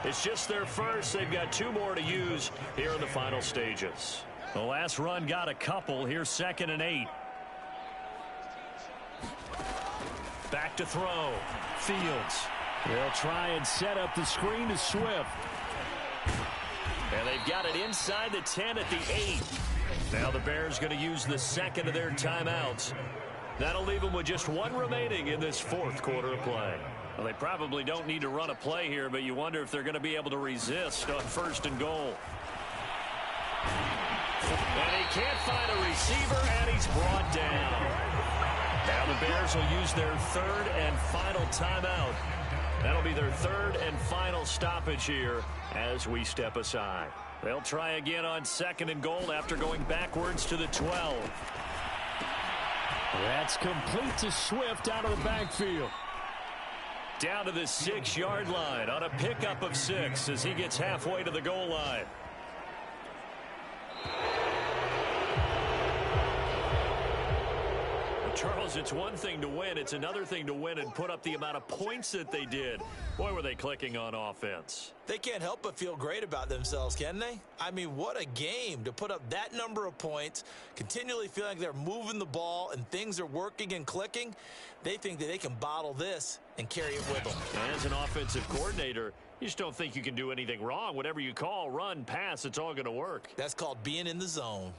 It's just their first. They've got 2 more to use here in the final stages. The last run got a couple. Here's 2nd and 8. Back to throw. Fields. They'll try and set up the screen to Swift. And they've got it inside the 10 at the 8. Now the Bears going to use the 2nd of their timeouts. That'll leave them with just 1 remaining in this 4th quarter of play. Well, they probably don't need to run a play here, but you wonder if they're going to be able to resist on 1st and goal. And he can't find a receiver, and he's brought down. Now the Bears will use their 3rd and final timeout. That'll be their 3rd and final stoppage here as we step aside. They'll try again on 2nd and goal after going backwards to the 12. That's complete to Swift out of the backfield. Down to the 6-yard line on a pickup of 6 as he gets halfway to the goal line. Charles, it's one thing to win. It's another thing to win and put up the amount of points that they did. Boy, were they clicking on offense. They can't help but feel great about themselves, can they? I mean, what a game to put up that number of points, continually feeling like they're moving the ball and things are working and clicking. They think that they can bottle this and carry it with them. And as an offensive coordinator, you just don't think you can do anything wrong. Whatever you call, run, pass, it's all going to work. That's called being in the zone.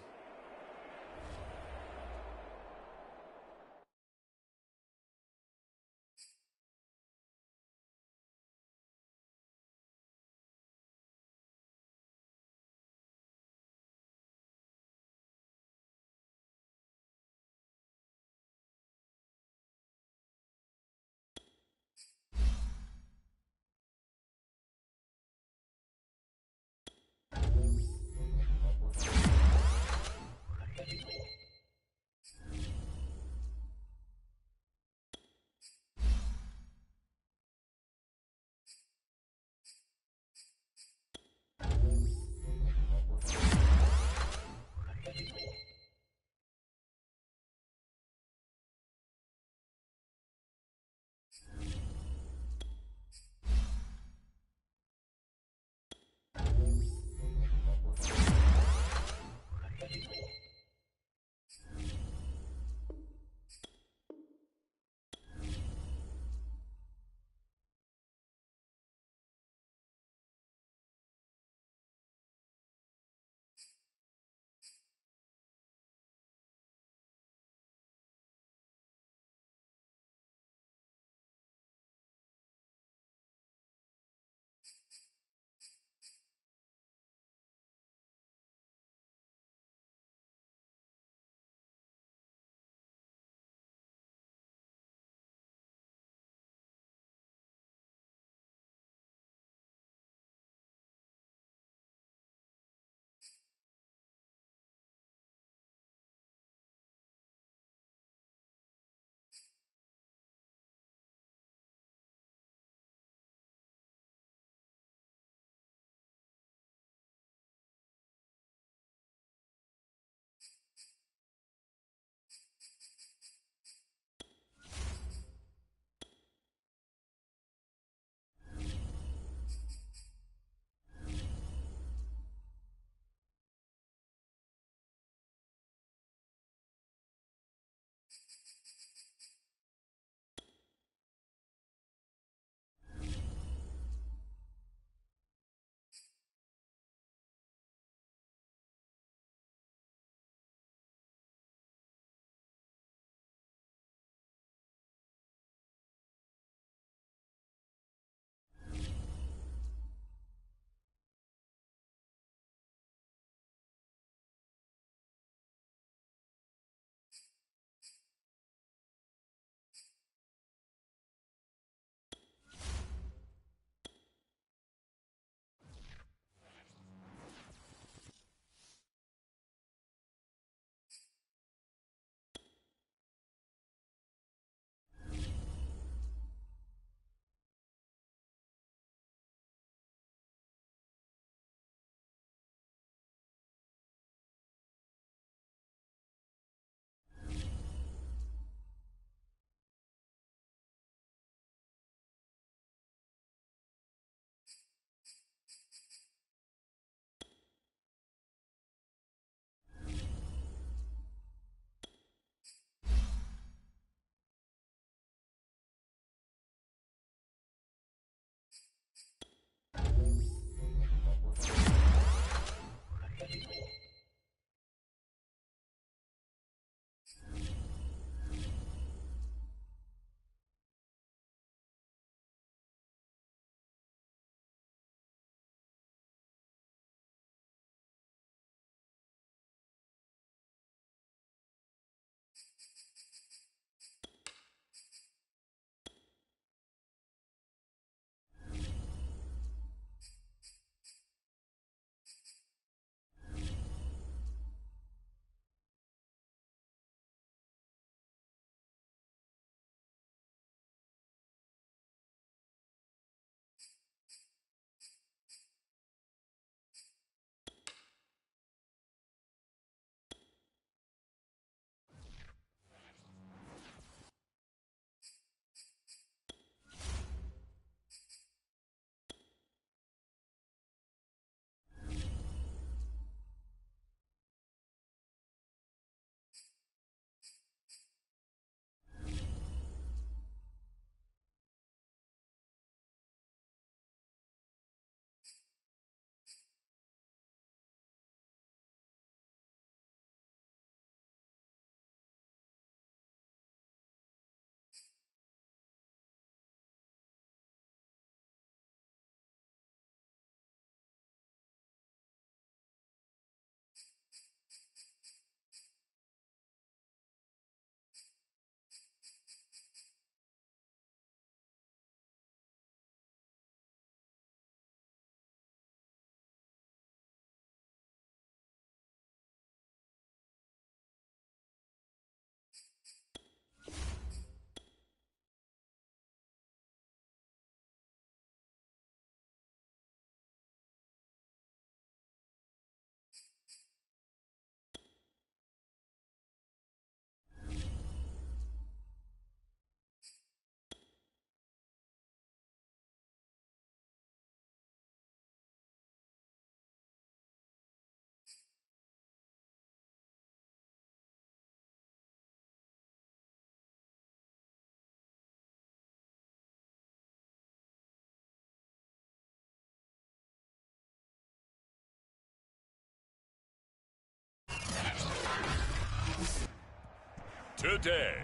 today.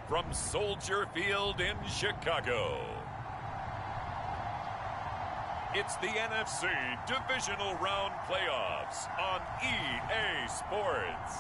From Soldier Field in Chicago, it's the NFC Divisional Round Playoffs on EA Sports.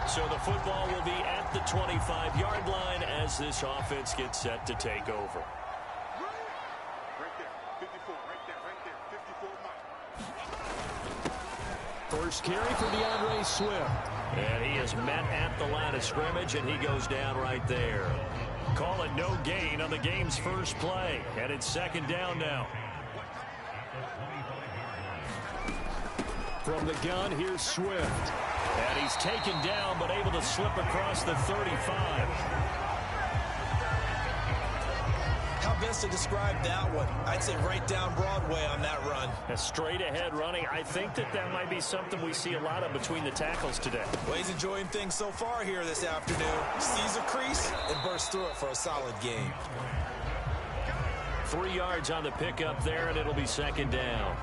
So the football will be at the 25-yard line as this offense gets set to take over. Right there, 54, right there, 54. First carry for DeAndre Swift. And he is met at the line of scrimmage, and he goes down right there. Call it no gain on the game's first play. And it's second down now. From the gun, here's Swift. And he's taken down, but able to slip across the 35. How best to describe that one? I'd say right down Broadway on that run. A straight-ahead running. I think that might be something we see a lot of between the tackles today. Well, he's enjoying things so far here this afternoon. Sees a crease and bursts through it for a solid gain. 3 yards on the pickup there, and it'll be second down.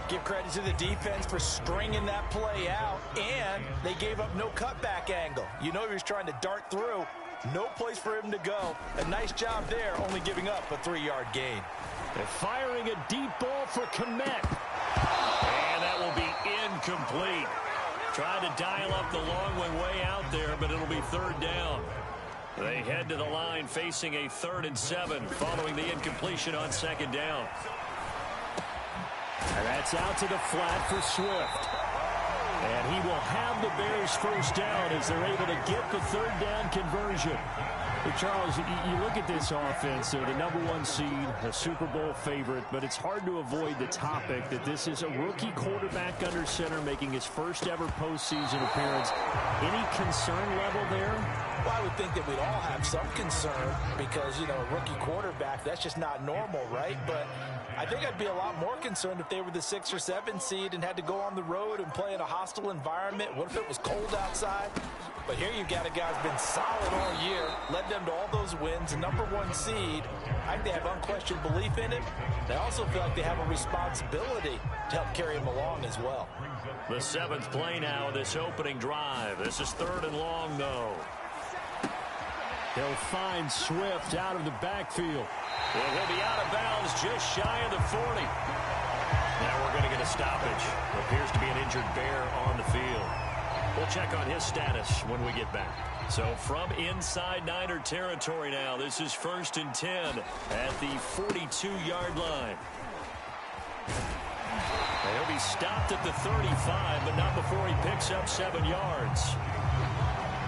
Give credit to the defense for stringing that play out, and they gave up no cutback angle. You know he was trying to dart through. No place for him to go. A nice job there, only giving up a 3-yard gain. They're firing a deep ball for Kmet. And that will be incomplete. Tried to dial up the long one way out there, but it'll be third down. They head to the line facing a 3rd and 7 following the incompletion on second down. And that's out to the flat for Swift. And he will have the Bears first down as they're able to get the third down conversion. But Charles, you look at this offense, they're the #1 seed, a Super Bowl favorite, but it's hard to avoid the topic that this is a rookie quarterback under center making his first ever postseason appearance. Any concern level there? Well, I would think that we'd all have some concern because, you know, a rookie quarterback, that's just not normal, right? But I think I'd be a lot more concerned if they were the 6 or 7 seed and had to go on the road and play in a hostile environment. What if it was cold outside? But here you've got a guy who's been solid all year, led them to all those wins, a #1 seed. I think they have unquestioned belief in him. They also feel like they have a responsibility to help carry him along as well. The 7th play now of this opening drive. This is 3rd and long, though. He'll find Swift out of the backfield. And he'll be out of bounds just shy of the 40. Now we're going to get a stoppage. Appears to be an injured Bear on the field. We'll check on his status when we get back. So from inside Niner territory now, this is 1st and 10 at the 42-yard line. And he'll be stopped at the 35, but not before he picks up 7 yards.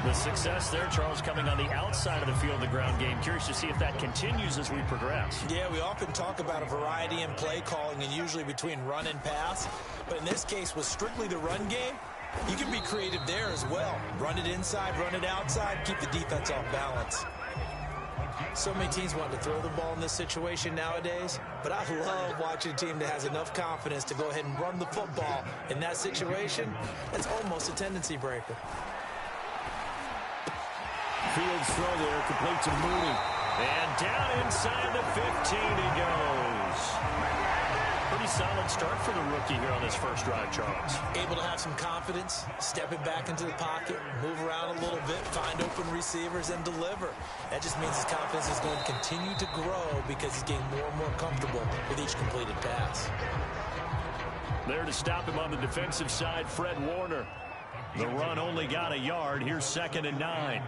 The success there, Charles, coming on the outside of the field, the ground game. Curious to see if that continues as we progress. Yeah, we often talk about a variety in play calling and usually between run and pass. But in this case, with strictly the run game, you can be creative there as well. Run it inside, run it outside, keep the defense off balance. So many teams want to throw the ball in this situation nowadays, but I love watching a team that has enough confidence to go ahead and run the football. In that situation, it's almost a tendency breaker. Fields throw there, complete to Mooney. And down inside the 15 he goes. Pretty solid start for the rookie here on this first drive, Charles. Able to have some confidence, stepping back into the pocket, move around a little bit, find open receivers, and deliver. That just means his confidence is going to continue to grow because he's getting more and more comfortable with each completed pass. There to stop him on the defensive side, Fred Warner. The run only got a yard. Here's 2nd and 9.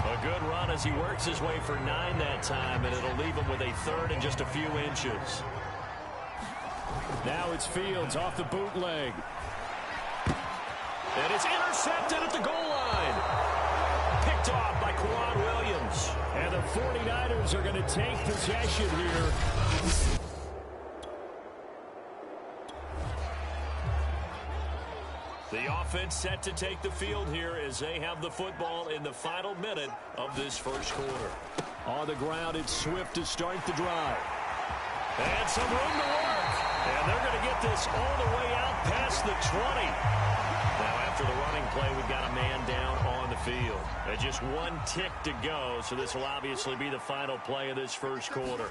A good run as he works his way for 9 that time, and it'll leave him with a 3rd and just a few inches. Now it's Fields off the bootleg. And it's intercepted at the goal line. Picked off by Quan Williams. And the 49ers are going to take possession here. The offense offense set to take the field here as they have the football in the final minute of this first quarter. On the ground, it's Swift to start the drive. And some room to work. And they're going to get this all the way out past the 20. Now, after the running play, we've got a man down on the field. And just one tick to go, so this will obviously be the final play of this first quarter.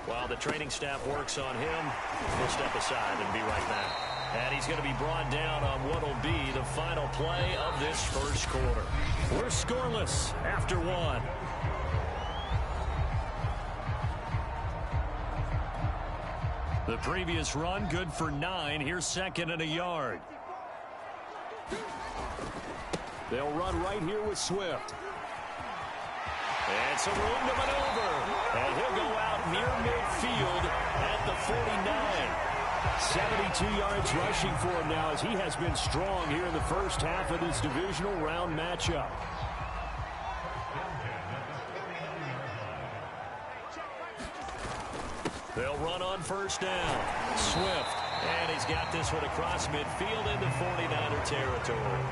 While the training staff works on him, we'll step aside and be right back. And he's going to be brought down on what will be the final play of this first quarter. We're scoreless after one. The previous run, good for 9. Here's second and a yard. They'll run right here with Swift. And some room to maneuver. And he'll go out near midfield at the 49. 72 yards rushing for him now as he has been strong here in the first half of this divisional round matchup. They'll run on first down. Swift. And he's got this one across midfield into 49er territory.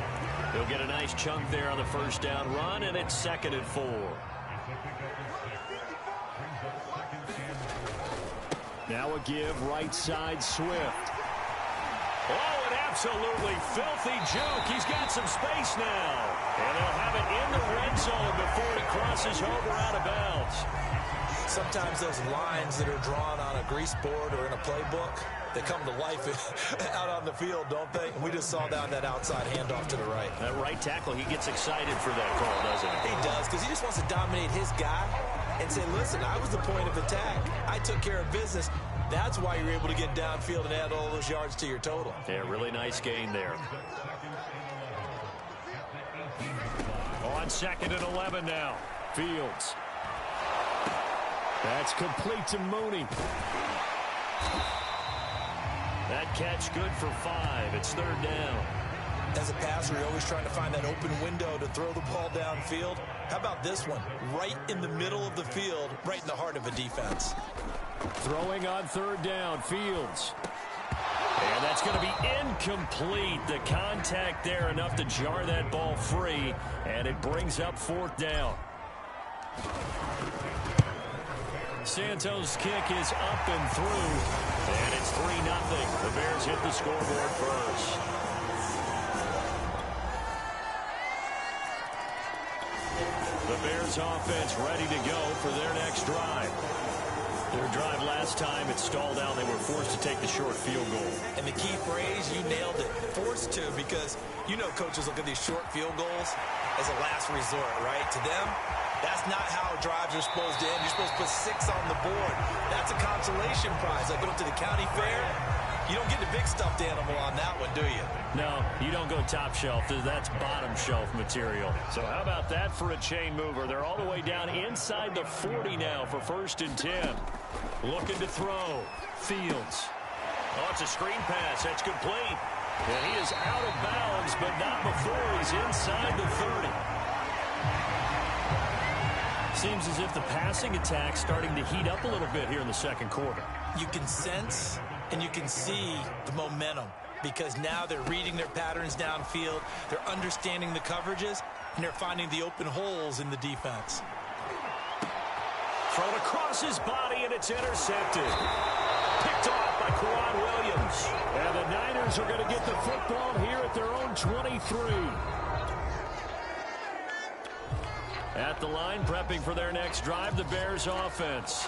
He'll get a nice chunk there on the first down run, and it's 2nd and 4. Now a give right side Swift. Oh, an absolutely filthy juke. He's got some space now. And they'll have it in the red zone before he crosses over out of bounds. Sometimes those lines that are drawn on a grease board or in a playbook, they come to life out on the field, don't they? And we just saw that outside handoff to the right. That right tackle, he gets excited for that call, doesn't he? He does, because he just wants to dominate his guy and say, listen, I was the point of attack. I took care of business. That's why you're able to get downfield and add all those yards to your total. Yeah, really nice gain there. On 2nd and 11 now. Fields. That's complete to Mooney. That catch good for 5. It's 3rd down. As a passer, you're always trying to find that open window to throw the ball downfield. How about this one? Right in the middle of the field, right in the heart of a defense. Throwing on 3rd down, Fields. And that's going to be incomplete. The contact there enough to jar that ball free, and it brings up 4th down. Santos' kick is up and through, and it's 3-0. The Bears hit the scoreboard first. The Bears offense ready to go for their next drive. Their drive last time, it stalled out. They were forced to take the short field goal. And the key phrase, you nailed it, forced to, because you know coaches look at these short field goals as a last resort, right? To them, that's not how drives are supposed to end. You're supposed to put 6 on the board. That's a consolation prize. Like going to the county fair, you don't get the big stuffed animal on that one, do you? No, you don't go top shelf. That's bottom shelf material. So how about that for a chain mover? They're all the way down inside the 40 now for 1st and 10. Looking to throw. Fields. Oh, it's a screen pass. That's complete. And he is out of bounds, but not before he's inside the 30. Seems as if the passing attack's starting to heat up a little bit here in the second quarter. You can sense and you can see the momentum because now they're reading their patterns downfield, they're understanding the coverages, and they're finding the open holes in the defense. Thrown across his body, and it's intercepted. Picked off by Quad Williams. And the Niners are going to get the football here at their own 23. At the line, prepping for their next drive, the Bears offense.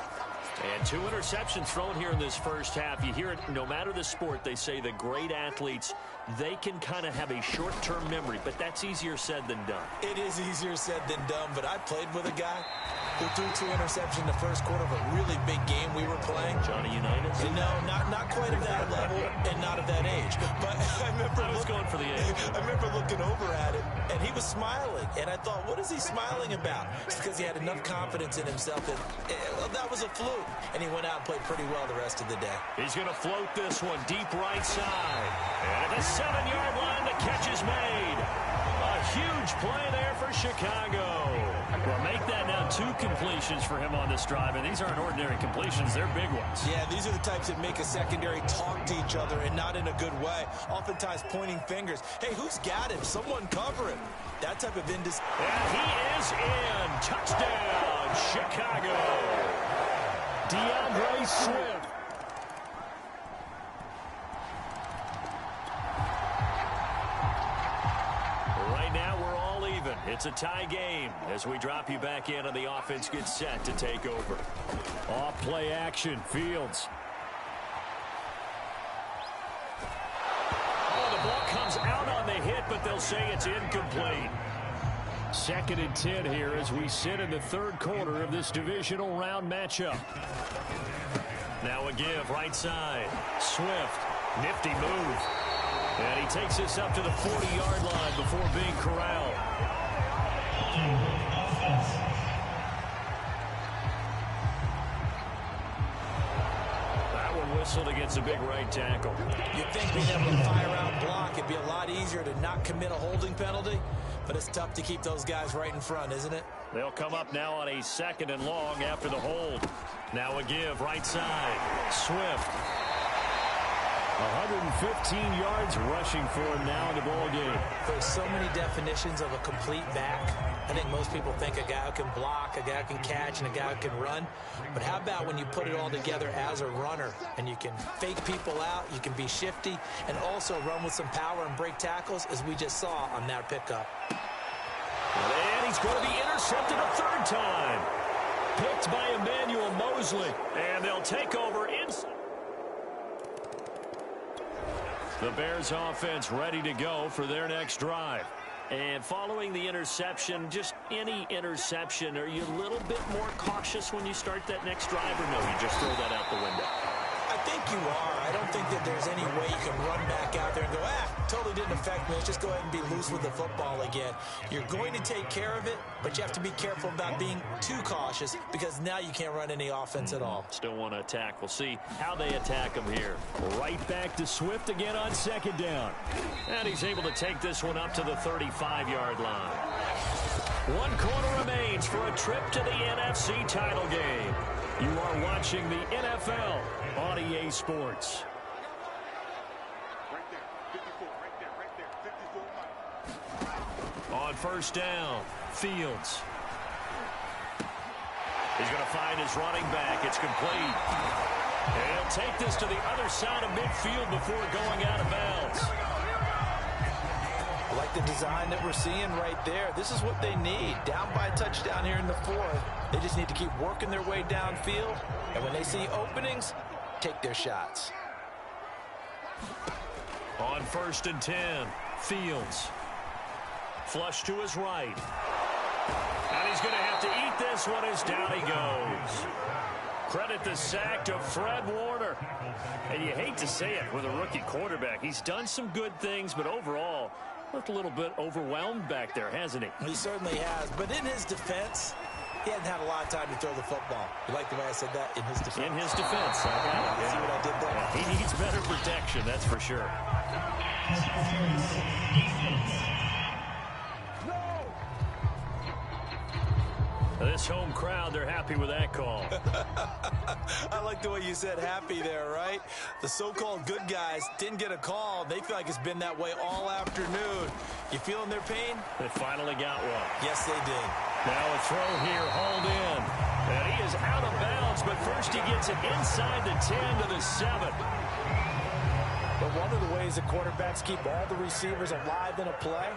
And 2 interceptions thrown here in this first half. You hear it, no matter the sport, they say the great athletes, they can kind of have a short-term memory, but that's easier said than done. It is easier said than done, but I played with a guy who threw 2 interceptions in the first quarter of a really big game we were playing. Johnny Unitas? No, not quite at that level and not at that age. But I remember I was going for the age. I remember looking over at him, and he was smiling. And I thought, what is he smiling about? It's because he had enough confidence in himself that that was a fluke. And he went out and played pretty well the rest of the day. He's going to float this one deep right side. And at the 7-yard line, the catch is made. A huge play there for Chicago. Well, make that now 2 completions for him on this drive, and these aren't ordinary completions. They're big ones. Yeah, these are the types that make a secondary talk to each other, and not in a good way. Oftentimes pointing fingers. Hey, who's got him? Someone cover him. That type of indecision. And he is in. Touchdown, Chicago. DeAndre Swift. Right now, we're all even. It's a tie game as we drop you back in and the offense gets set to take over. Off play action, Fields. Oh, the ball comes out on the hit, but they'll say it's incomplete. 2nd and 10 here as we sit in the 3rd quarter of this divisional round matchup. Now a give, right side. Swift, nifty move. And he takes this up to the 40-yard line before being corralled. That one whistled against a big right tackle. You'd think being able to fire out block, it'd be a lot easier to not commit a holding penalty, but it's tough to keep those guys right in front, isn't it? They'll come up now on a 2nd and long after the hold. Now a give, right side. Swift. 115 yards rushing for him now in the ball game. There's so many definitions of a complete back. I think most people think a guy who can block, a guy who can catch, and a guy who can run. But how about when you put it all together as a runner and you can fake people out, you can be shifty, and also run with some power and break tackles, as we just saw on that pickup. And he's going to be intercepted a 3rd time. Picked by Emmanuel Mosley. And they'll take over inside. The Bears offense ready to go for their next drive. And following the interception, just any interception, are you a little bit more cautious when you start that next drive, or no, you just throw that out the window? I think you are. I don't think that there's any way you can run back out there and go, totally didn't affect me. Let's just go ahead and be loose with the football again. You're going to take care of it, but you have to be careful about being too cautious, because now you can't run any offense at all. Still want to attack. We'll see how they attack him here. Right back to Swift again on 2nd down. And he's able to take this one up to the 35-yard line. 1 quarter remains for a trip to the NFC title game. You are watching the NFL on EA Sports. Right there. 54. Right there. Right there. 54. On 1st down, Fields. He's going to find his running back. It's complete. And he'll take this to the other side of midfield before going out of bounds. I like the design that we're seeing right there. This is what they need. Down by a touchdown here in the 4th. They just need to keep working their way downfield. And when they see openings, take their shots. On 1st and 10, Fields. Flush to his right. And he's going to have to eat this one as down he goes. Credit the sack to Fred Warner. And you hate to say it with a rookie quarterback. He's done some good things, but overall, looked a little bit overwhelmed back there, hasn't he? He certainly has. But in his defense, he hadn't had a lot of time to throw the football. You like the way I said that? In his defense. In his defense. I got it. See what I did there? Yeah, he needs better protection, that's for sure. This home crowd, they're happy with that call. I like the way you said happy there, right? The so-called good guys didn't get a call. They feel like it's been that way all afternoon. You feeling their pain? They finally got one. Yes, they did. Now a throw here, hauled in. And he is out of bounds, but first he gets it inside the 10 to the 7. But one of the ways that quarterbacks keep all the receivers alive in a play,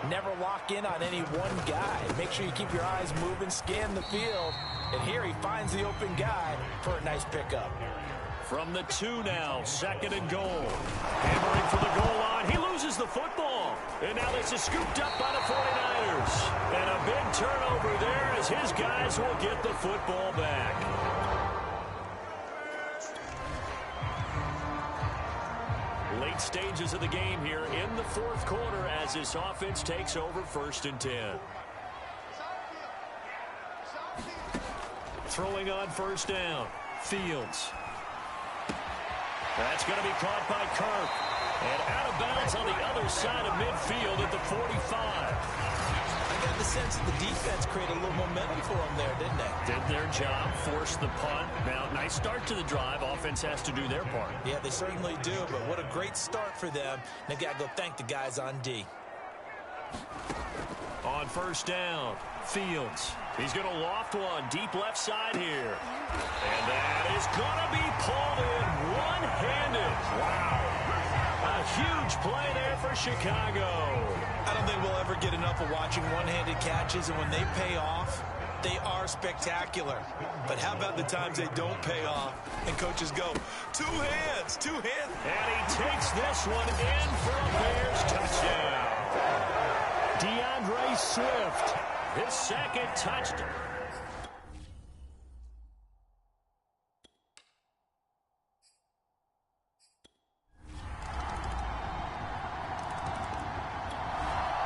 never lock in on any one guy. Make sure you keep your eyes moving, scan the field. And here he finds the open guy for a nice pickup. From the 2 now, 2nd and goal. Hammering for the goal line. He loses the football. And now this is scooped up by the 49ers. And a big turnover there as his guys will get the football back. Late stages of the game here in the 4th quarter as this offense takes over 1st and 10. Throwing on 1st down, Fields. That's going to be caught by Kirk. And out of bounds on the other side of midfield at the 45. got the sense that the defense created a little momentum for them there, didn't they? Did their job, forced the punt. Now, nice start to the drive. Offense has to do their part. Yeah, they certainly do, but what a great start for them. They got to go thank the guys on D. On first down, Fields. He's going to loft one deep left side here. And that is going to be pulled in one-handed. Wow. A huge play there for Chicago. I don't think we'll ever get enough of watching one-handed catches, and when they pay off, they are spectacular. But how about the times they don't pay off and coaches go, two hands, two hands. And he takes this one in for a Bears touchdown. DeAndre Swift, his second touchdown.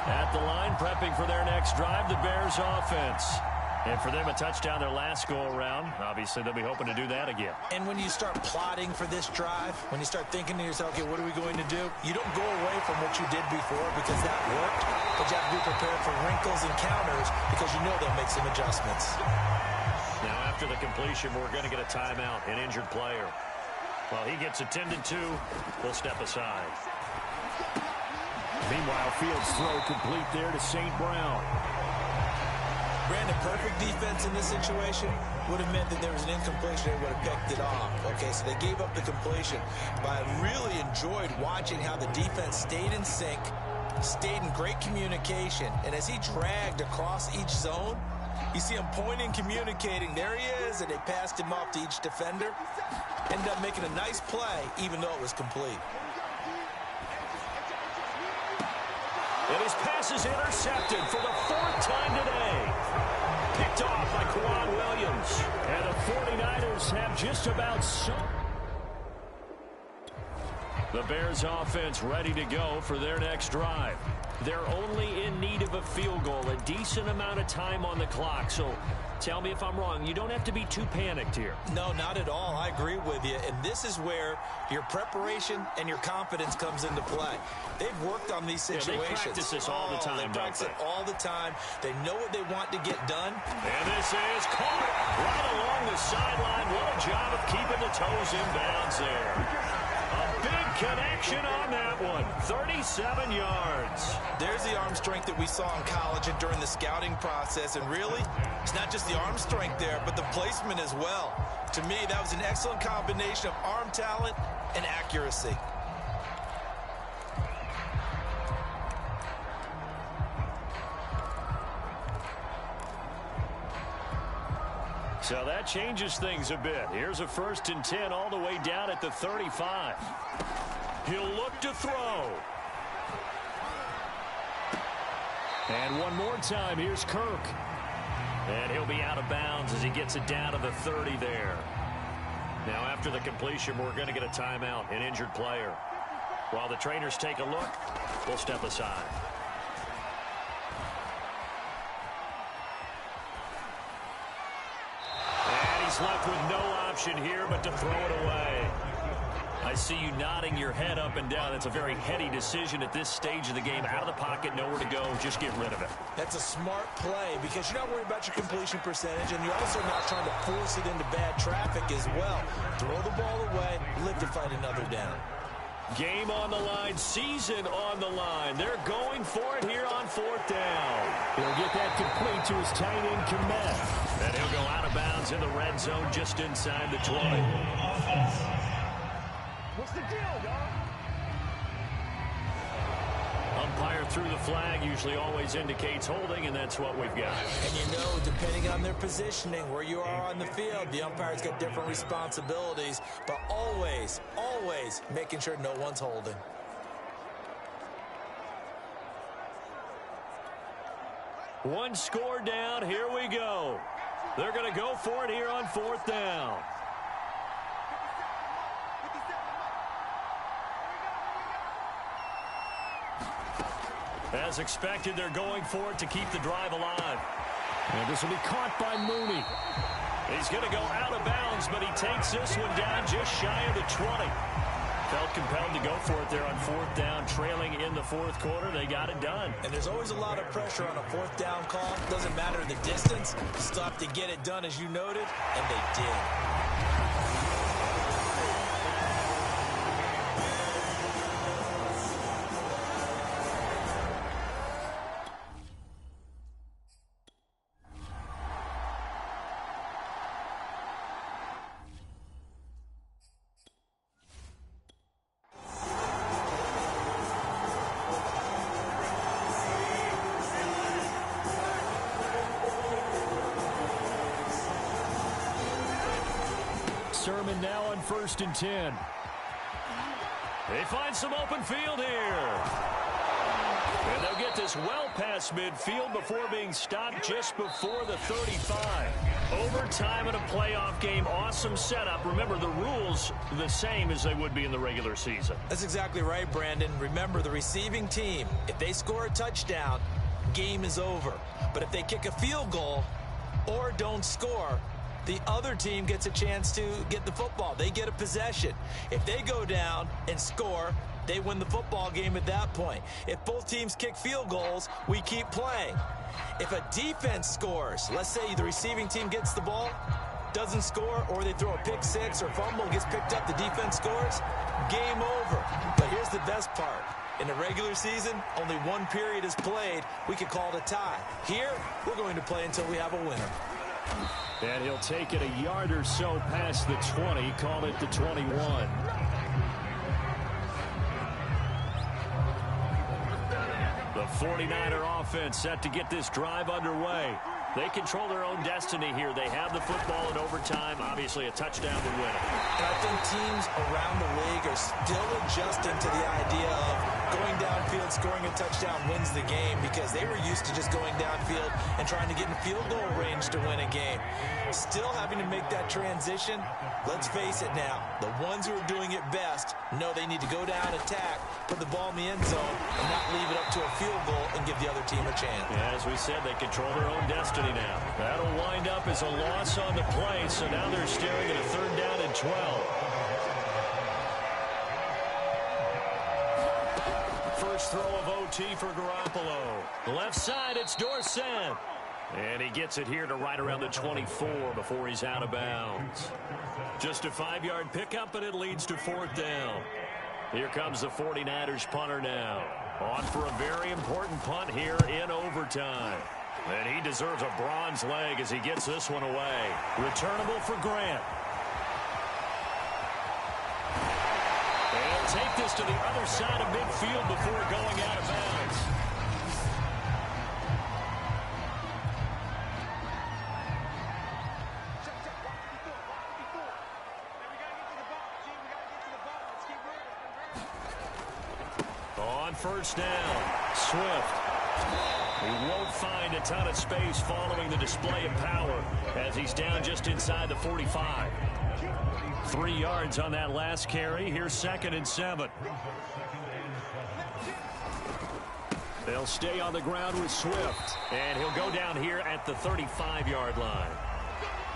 At the line, prepping for their next drive, the Bears offense. And for them, a touchdown their last go-around. Obviously, they'll be hoping to do that again. And when you start plotting for this drive, when you start thinking to yourself, okay, what are we going to do? You don't go away from what you did before because that worked, but you have to be prepared for wrinkles and counters because you know they'll make some adjustments. Now, after the completion, we're going to get a timeout, an injured player. While he gets attended to, we'll step aside. Meanwhile, Fields' throw complete there to St. Brown. Brandon, perfect defense in this situation would have meant that there was an incompletion. They would have picked it off. Okay, so they gave up the completion. But I really enjoyed watching how the defense stayed in sync, stayed in great communication. And as he dragged across each zone, you see him pointing, communicating. There he is, and they passed him off to each defender. Ended up making a nice play, even though it was complete. And his pass is intercepted for the fourth time today. Picked off by Kwan Williams. And the 49ers have just about the Bears offense ready to go for their next drive. They're only in need of a field goal, a decent amount of time on the clock. So tell me if I'm wrong. You don't have to be too panicked here. No, not at all. I agree with you. And this is where your preparation and your confidence comes into play. They've worked on these situations. Yeah, they practice this all the time, They practice it all the time. They know what they want to get done. And this is caught right along the sideline. What a job of keeping the toes in bounds there. A big connection on that one. 37 yards. There's the arm strength that we saw in college and during the scouting process. And really, it's not just the arm strength there, but the placement as well. To me, that was an excellent combination of arm talent and accuracy. So that changes things a bit. Here's a 1st and 10 all the way down at the 35. He'll look to throw. And one more time, here's Kirk. And he'll be out of bounds as he gets it down to the 30 there. Now after the completion, we're going to get a timeout, an injured player. While the trainers take a look, we'll step aside. He's left with no option here but to throw it away. I see you nodding your head up and down. It's a very heady decision at this stage of the game. Out of the pocket, nowhere to go. Just get rid of it. That's a smart play because you're not worried about your completion percentage, and you're also not trying to force it into bad traffic as well. Throw the ball away, live to fight another down. Game on the line, season on the line. They're going for it here on 4th down. He'll get that complete to his tight end, Kmet. And he'll go out of bounds in the red zone just inside the 20. What's the deal, dog? Umpire through the flag usually always indicates holding, and that's what we've got. And you know, depending on their positioning, where you are on the field, the umpire's got different responsibilities, but always, always making sure no one's holding. One score down, here we go. They're going to go for it here on 4th down. As expected, they're going for it to keep the drive alive. And this will be caught by Mooney. He's going to go out of bounds, but he takes this one down just shy of the 20. Felt compelled to go for it there on fourth down, trailing in the fourth quarter. They got it done. And there's always a lot of pressure on a fourth down call. Doesn't matter the distance. Still have to get it done, as you noted, and they did. Sermon now on 1st and 10. They find some open field here. And they'll get this well past midfield before being stopped just before the 35. Overtime in a playoff game, awesome setup. Remember, the rules the same as they would be in the regular season. That's exactly right, Brandon. Remember, the receiving team, if they score a touchdown, game is over. But if they kick a field goal or don't score, the other team gets a chance to get the football. They get a possession. If they go down and score, they win the football game at that point. If both teams kick field goals, we keep playing. If a defense scores, let's say the receiving team gets the ball, doesn't score, or they throw a pick six or fumble, gets picked up, the defense scores, game over. But here's the best part. In the regular season, only one period is played. We could call it a tie. Here, we're going to play until we have a winner. And he'll take it a yard or so past the 20, call it the 21. The 49er offense set to get this drive underway. They control their own destiny here. They have the football in overtime, obviously a touchdown to win it. And I think teams around the league are still adjusting to the idea of going downfield, scoring a touchdown wins the game, because they were used to just going downfield and trying to get in field goal range to win a game. Still having to make that transition. Let's face it now, the ones who are doing it best know they need to go down, attack, put the ball in the end zone, and not leave it up to a field goal and give the other team a chance. Yeah, as we said, they control their own destiny now. That'll wind up as a loss on the play, so now they're staring at a 3rd down and 12. First throw of OT for Garoppolo. Left side, it's Dorsett. And he gets it here to right around the 24 before he's out of bounds. Just a 5-yard pickup, and it leads to 4th down. Here comes the 49ers punter now. On for a very important punt here in overtime. And he deserves a bronze leg as he gets this one away. Returnable for Grant. They'll take this to the other side of midfield before going out of bounds. On 1st down, Swift. He won't find a ton of space following the display of power as he's down just inside the 45. 3 yards on that last carry. Here's 2nd and 7. They'll stay on the ground with Swift, and he'll go down here at the 35-yard line.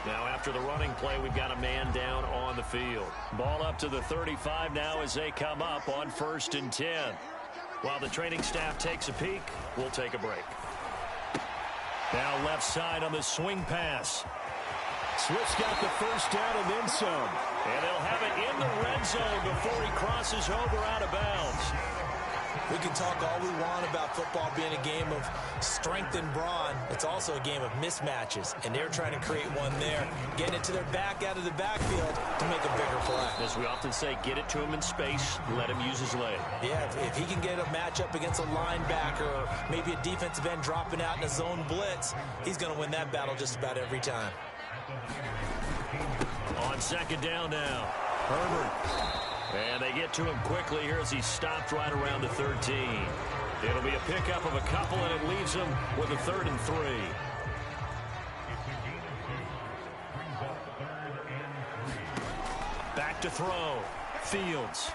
Now, after the running play, we've got a man down on the field. Ball up to the 35 now as they come up on 1st and 10. While the training staff takes a peek, we'll take a break. Now left side on the swing pass. Swift's got the 1st down and then some. And they'll have it in the red zone before he crosses over out of bounds. We can talk all we want about football being a game of strength and brawn. It's also a game of mismatches, and they're trying to create one there, getting it to their back out of the backfield to make a bigger play. As we often say, get it to him in space, let him use his leg. Yeah, if he can get a matchup against a linebacker or maybe a defensive end dropping out in a zone blitz, he's going to win that battle just about every time. On 2nd down now, Herbert. And they get to him quickly here as he's stopped right around the 13. It'll be a pickup of a couple, and it leaves him with a 3rd and 3. Back to throw. Fields.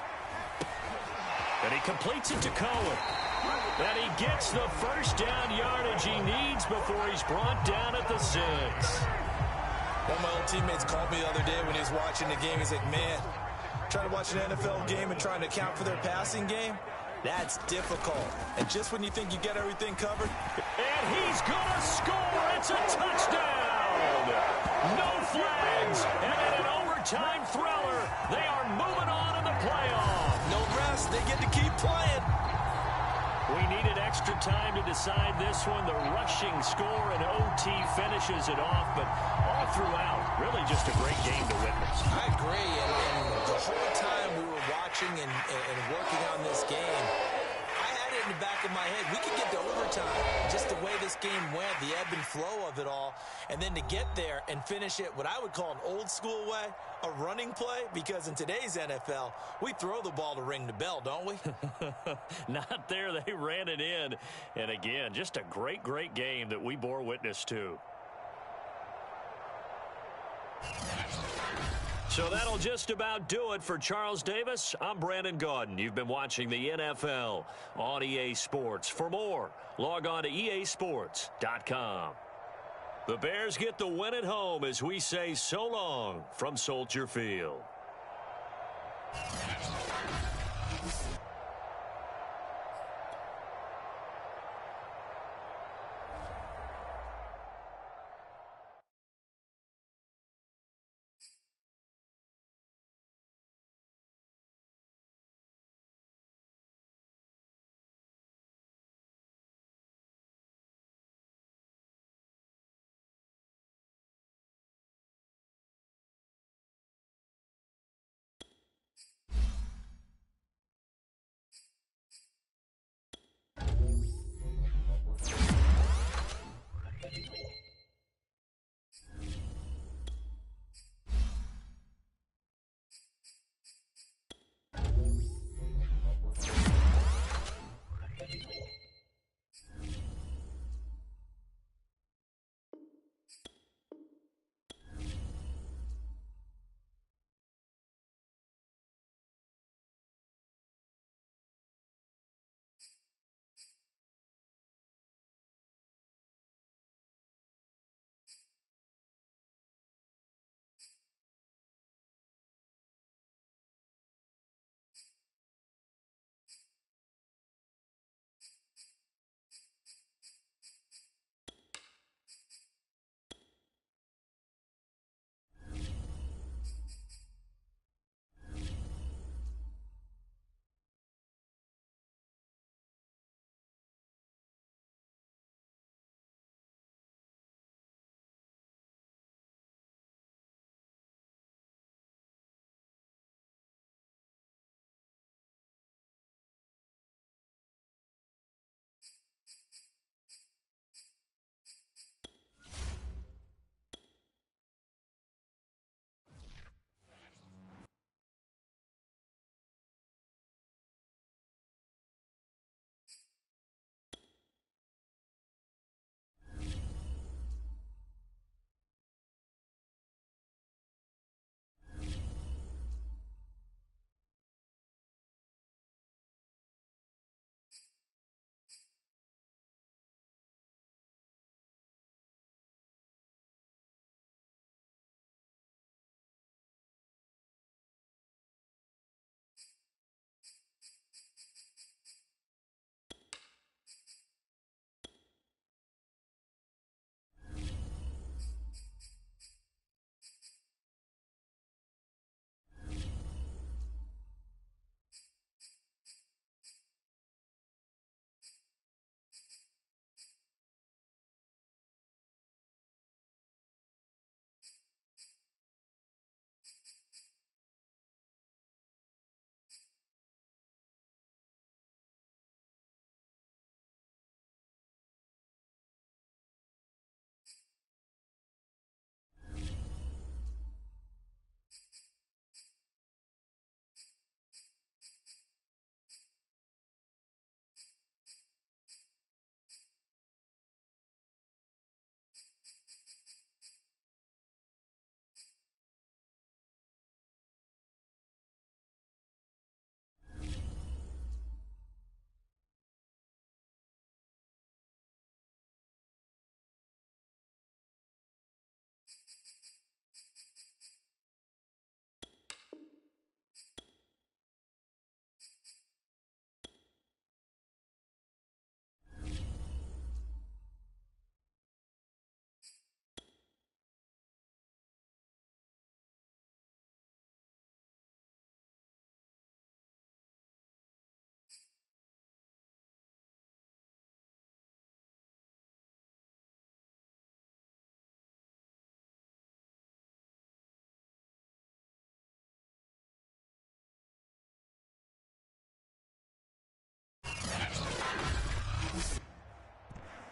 And he completes it to Cohen. And he gets the 1st down yardage he needs before he's brought down at the 6. One of my old teammates called me the other day when he was watching the game. He's like, man, Trying to watch an NFL game and trying to account for their passing game? That's difficult. And just when you think you get everything covered... And he's going to score. It's a touchdown. No flags. And in an overtime thriller, they are moving on in the playoff. No rest. They get to keep playing. We needed extra time to decide this one. The rushing score and OT finishes it off, but all throughout, really just a great game to witness. I agree, and the whole time we were watching and working on this game, I had it in the back of my head. We could get to overtime. Just the way this game went, the ebb and flow of it all, and then to get there and finish it what I would call an old school way, a running play, because in today's NFL, we throw the ball to ring the bell, don't we? Not there. They ran it in. And again, just a great, great game that we bore witness to. So that'll just about do it for Charles Davis. I'm Brandon Gaudin. You've been watching the NFL on EA Sports. For more, log on to easports.com. The Bears get the win at home as we say so long from Soldier Field.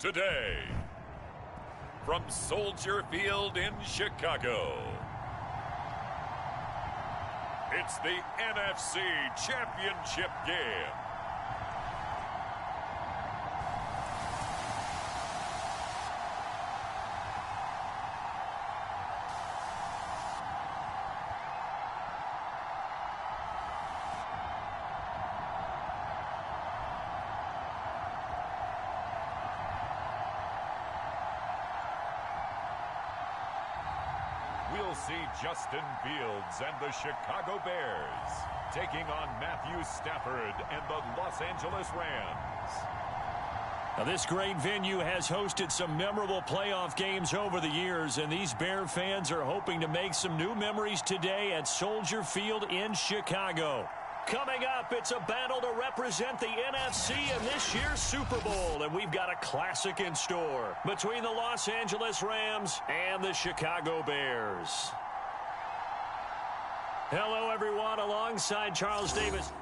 today, from Soldier Field in Chicago, it's the NFC Championship game. We'll see Justin Fields and the Chicago Bears taking on Matthew Stafford and the Los Angeles Rams. Now, this great venue has hosted some memorable playoff games over the years, and these Bear fans are hoping to make some new memories today at Soldier Field in Chicago. Coming up, it's a battle to represent the NFC in this year's Super Bowl, and we've got a classic in store between the Los Angeles Rams and the Chicago Bears. Hello, everyone, alongside Charles Davis.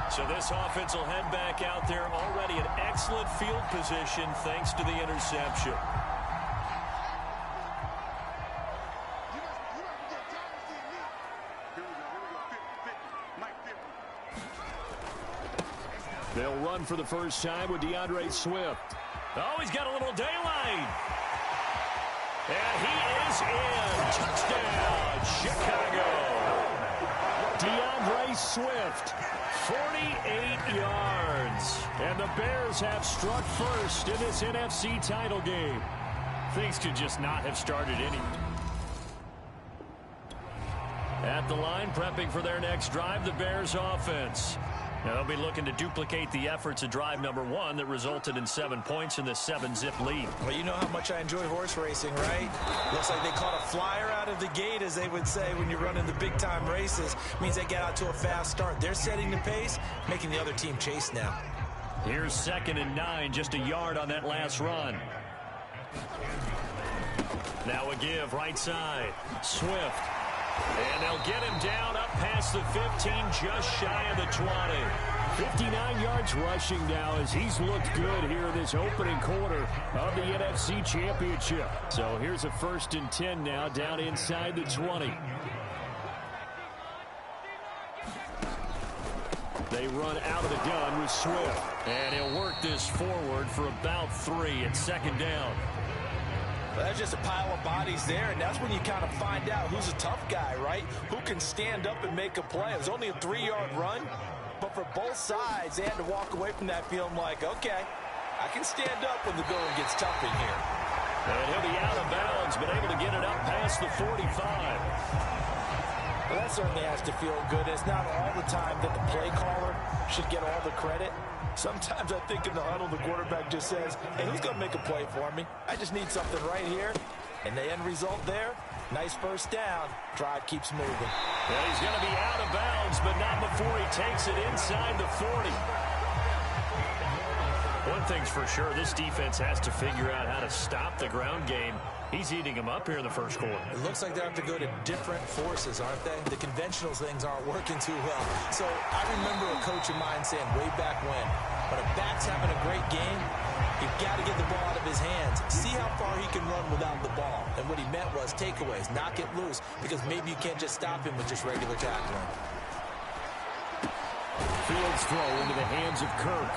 So this offense will head back out there, already in excellent field position thanks to the interception. They'll run for the first time with DeAndre Swift. Oh, he's got a little daylight. And he is in. Touchdown, Chicago. DeAndre Swift, 48 yards. And the Bears have struck first in this NFC title game. Things could just not have started any. At the line, prepping for their next drive, the Bears offense. Now they'll be looking to duplicate the efforts of drive number one that resulted in 7 points in this 7-zip lead. Well, you know how much I enjoy horse racing, right? Looks like they caught a flyer out of the gate, as they would say when you're running the big-time races. Means they get out to a fast start. They're setting the pace, making the other team chase now. Here's 2nd and 9, just a yard on that last run. Now a give, right side. Swift. And they'll get him down up past the 15, just shy of the 20. 59 yards rushing now as he's looked good here in this opening quarter of the NFC Championship. So here's a 1st and 10 now, down inside the 20. They run out of the gun with Swift. And he'll work this forward for about 3 at 2nd down. Well, that's just a pile of bodies there, and that's when you kind of find out who's a tough guy, right? Who can stand up and make a play. It was only a 3-yard run, but for both sides, they had to walk away from that feeling like, okay, I can stand up when the going gets tough in here. And he'll be out of bounds, but able to get it up past the 45. Well, that certainly has to feel good. It's not all the time that the play caller should get all the credit. Sometimes I think in the huddle, the quarterback just says, hey, who's going to make a play for me? I just need something right here. And the end result there, nice first down. Drive keeps moving. Well, he's going to be out of bounds, but not before he takes it inside the 40. One thing's for sure, this defense has to figure out how to stop the ground game. He's eating them up here in the first quarter. It looks like they have to go to different forces, aren't they? The conventional things aren't working too well. So I remember a coach of mine saying way back when a back's having a great game, you've got to get the ball out of his hands. See how far he can run without the ball. And what he meant was takeaways, knock it loose, because maybe you can't just stop him with just regular tackling. Fields throw into the hands of Kirk.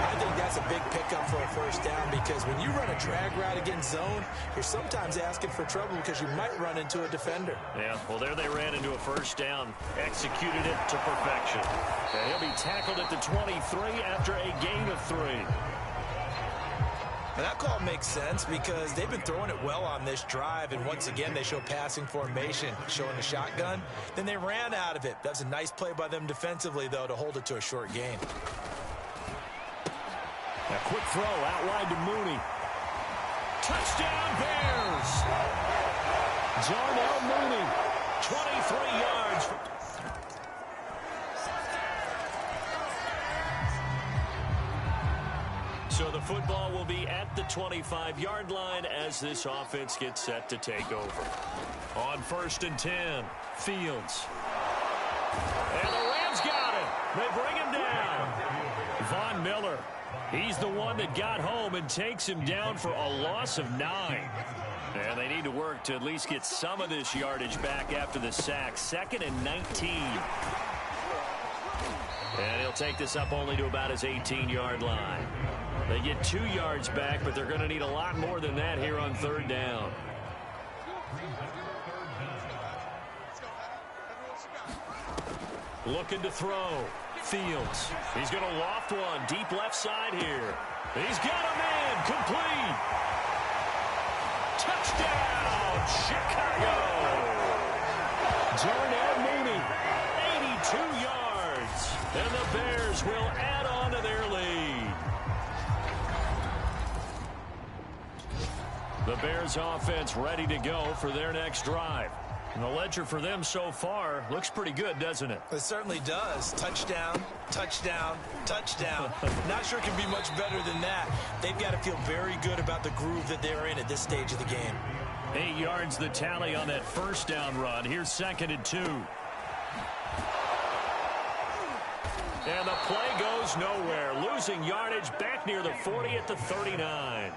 I think that's a big pickup for a first down, because when you run a drag route against zone, you're sometimes asking for trouble because you might run into a defender. Yeah, well, there they ran into a first down, executed it to perfection. And he'll be tackled at the 23 after a gain of 3. And that call makes sense because they've been throwing it well on this drive, and once again they show passing formation, showing the shotgun. Then they ran out of it. That's a nice play by them defensively, though, to hold it to a short gain. A quick throw out wide to Mooney. Touchdown Bears! Darnell Mooney, 23 yards. So the football will be at the 25-yard line as this offense gets set to take over. On 1st and 10, Fields. And the Rams got him. They bring him down. Von Miller. He's the one that got home and takes him down for a loss of 9. And they need to work to at least get some of this yardage back after the sack. 2nd and 19. And he'll take this up only to about his 18-yard line. They get 2 yards back, but they're going to need a lot more than that here on 3rd down. Looking to throw. Fields. He's going to loft one deep left side here. He's got a man. Complete. Touchdown, Chicago. Darnell Mooney, 82 yards. And the Bears will add on to their lead. The Bears offense ready to go for their next drive. And the ledger for them so far looks pretty good, doesn't it? It certainly does. Touchdown, touchdown, touchdown. Not sure it can be much better than that. They've got to feel very good about the groove that they're in at this stage of the game. 8 yards the tally on that 1st down run. Here's 2nd and 2. And the play goes nowhere. Losing yardage back near the 40 at the 39.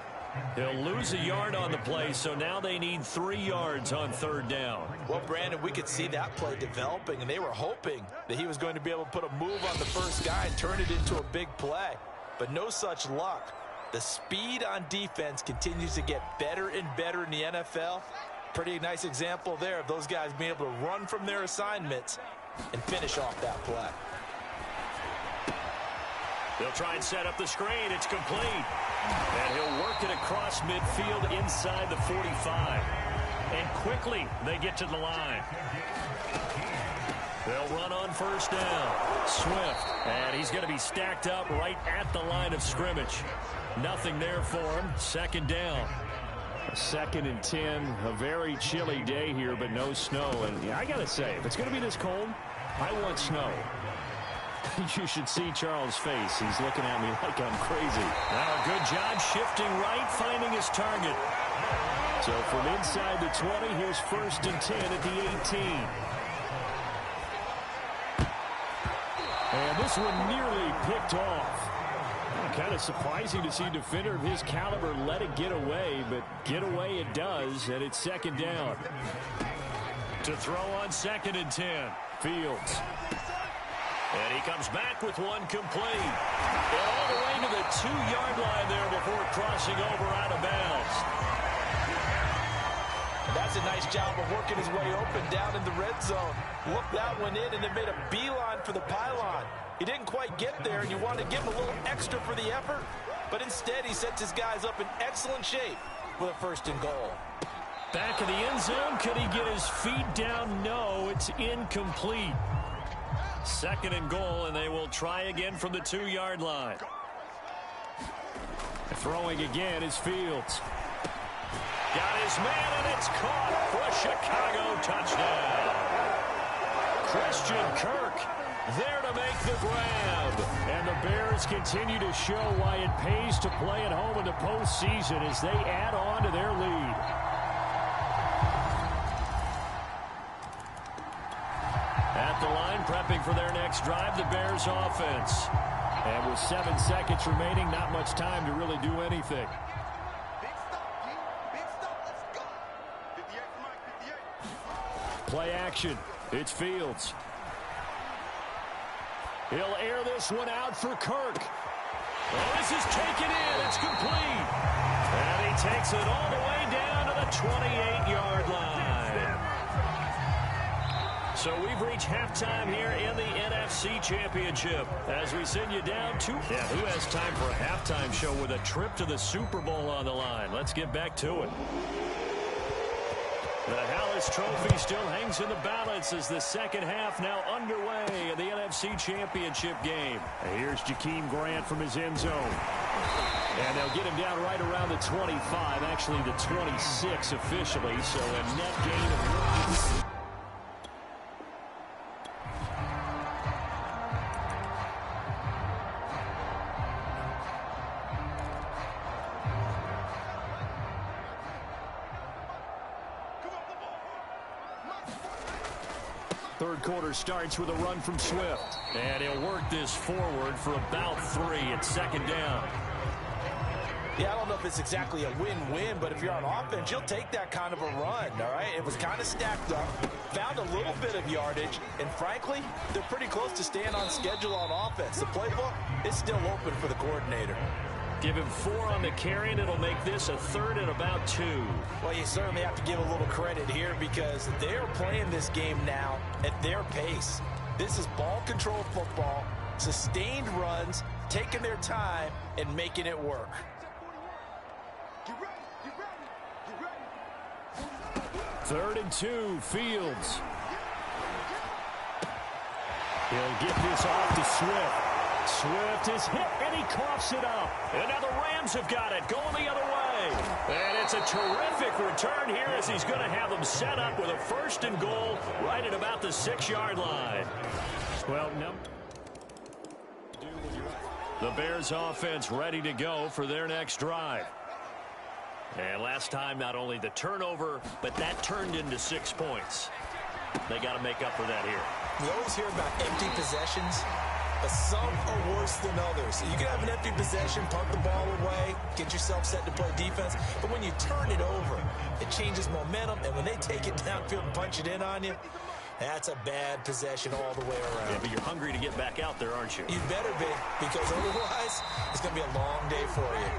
He'll lose a yard on the play, so now they need 3 yards on 3rd down. Well, Brandon, we could see that play developing, and they were hoping that he was going to be able to put a move on the first guy and turn it into a big play. But no such luck. The speed on defense continues to get better and better in the NFL. Pretty nice example there of those guys being able to run from their assignments and finish off that play. They'll try and set up the screen. It's complete. And he'll work it across midfield inside the 45. And quickly they get to the line. They'll run on 1st down. Swift. And he's going to be stacked up right at the line of scrimmage. Nothing there for him. 2nd down. 2nd and 10. A very chilly day here, but no snow. And yeah, I got to say, if it's going to be this cold, I want snow. You should see Charles' face. He's looking at me like I'm crazy. Now a good job shifting right, finding his target. So from inside the 20, here's 1st and 10 at the 18. And this one nearly picked off. Kind of surprising to see a defender of his caliber let it get away, but get away it does, and it's 2nd down. To throw on 2nd and 10, Fields. And he comes back with one complete. And all the way to the 2-yard line there before crossing over out of bounds. That's a nice job of working his way open down in the red zone. Looked that one in and then made a beeline for the pylon. He didn't quite get there, and you want to give him a little extra for the effort. But instead, he sets his guys up in excellent shape with a 1st and goal. Back in the end zone. Could he get his feet down? No, it's incomplete. 2nd and goal, and they will try again from the 2-yard line. Throwing again is Fields. Got his man, and it's caught for a Chicago touchdown. Christian Kirk there to make the grab. And the Bears continue to show why it pays to play at home in the postseason as they add on to their lead. At the line, prepping for their next drive, the Bears offense. And with 7 seconds remaining, not much time to really do anything. Big stop, G. Big stop. Let's go. 58 for Mike, 58. Play action. It's Fields. He'll air this one out for Kirk. Oh, this is taken in. It's complete. And he takes it all the way down to the 28-yard line. So we've reached halftime here in the NFC Championship as we send you down to... Yeah, who has time for a halftime show with a trip to the Super Bowl on the line? Let's get back to it. The this trophy still hangs in the balance as the second half now underway in the NFC Championship game. And here's Jakeem Grant from his end zone. And they'll get him down right around the 25, actually the 26 officially, so a net gain of 1. Third quarter starts with a run from Swift. And he'll work this forward for about 3. It's second down. Yeah, I don't know if it's exactly a win-win, but if you're on offense, you'll take that kind of a run, all right? It was kind of stacked up, found a little bit of yardage, and frankly, they're pretty close to staying on schedule on offense. The playbook is still open for the coordinator. Give him 4 on the carry, and it'll make this a third and about 2. Well, you certainly have to give a little credit here because they're playing this game now at their pace. This is ball control football, sustained runs, taking their time, and making it work. Third and 2, Fields. He'll get this off to Swift. Swift is hit, and he coughs it up. And now the Rams have got it, going the other way. And it's a terrific return here as he's going to have them set up with a first and goal right at about the 6-yard line. Well, no. The Bears offense ready to go for their next drive. And last time, not only the turnover, but that turned into 6 points. They got to make up for that here. We always hear about empty possessions, but some are worse than others. You can have an empty possession, punt the ball away, get yourself set to play defense, but when you turn it over, it changes momentum, and when they take it downfield and punch it in on you, that's a bad possession all the way around. Yeah, but you're hungry to get back out there, aren't you? You better be, because otherwise, it's going to be a long day for you.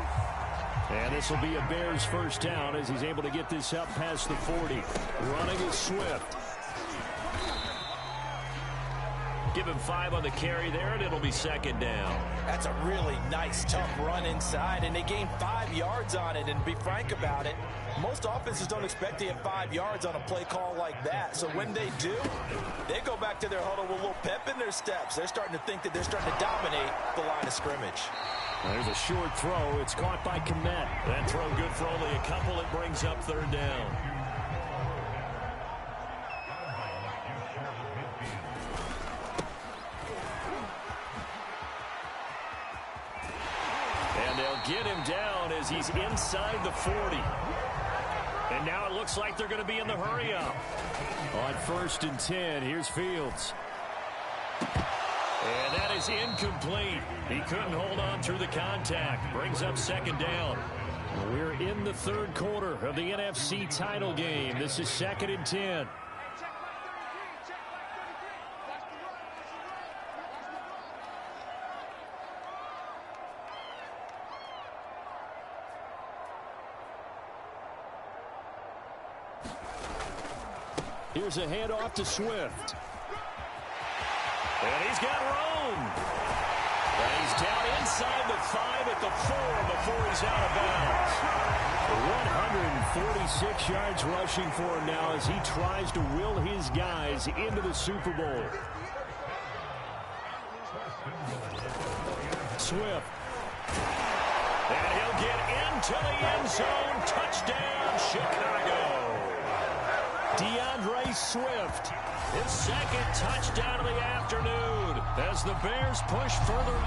And this will be a Bears first down as he's able to get this up past the 40. Running is Swift. Give him 5 on the carry there, and it'll be second down. That's a really nice, tough run inside, and they gained 5 yards on it. And to be frank about it, most offenses don't expect to get 5 yards on a play call like that. So when they do, they go back to their huddle with a little pep in their steps. They're starting to think that they're starting to dominate the line of scrimmage. There's a short throw. It's caught by Kmet. That throw good for only a couple. It brings up third down. And they'll get him down as he's inside the 40. And now it looks like they're going to be in the hurry up. On 1st and 10, here's Fields. And that is incomplete. He couldn't hold on through the contact. Brings up second down. We're in the third quarter of the NFC title game. This is 2nd and 10. Here's a handoff to Swift. And he's got room. And he's down inside the 5 at the 4 before he's out of bounds. 146 yards rushing for him now as he tries to will his guys into the Super Bowl. Swift. And he'll get into the end zone. Touchdown, Chicago. DeAndre Swift, his second touchdown of the afternoon as the Bears push further.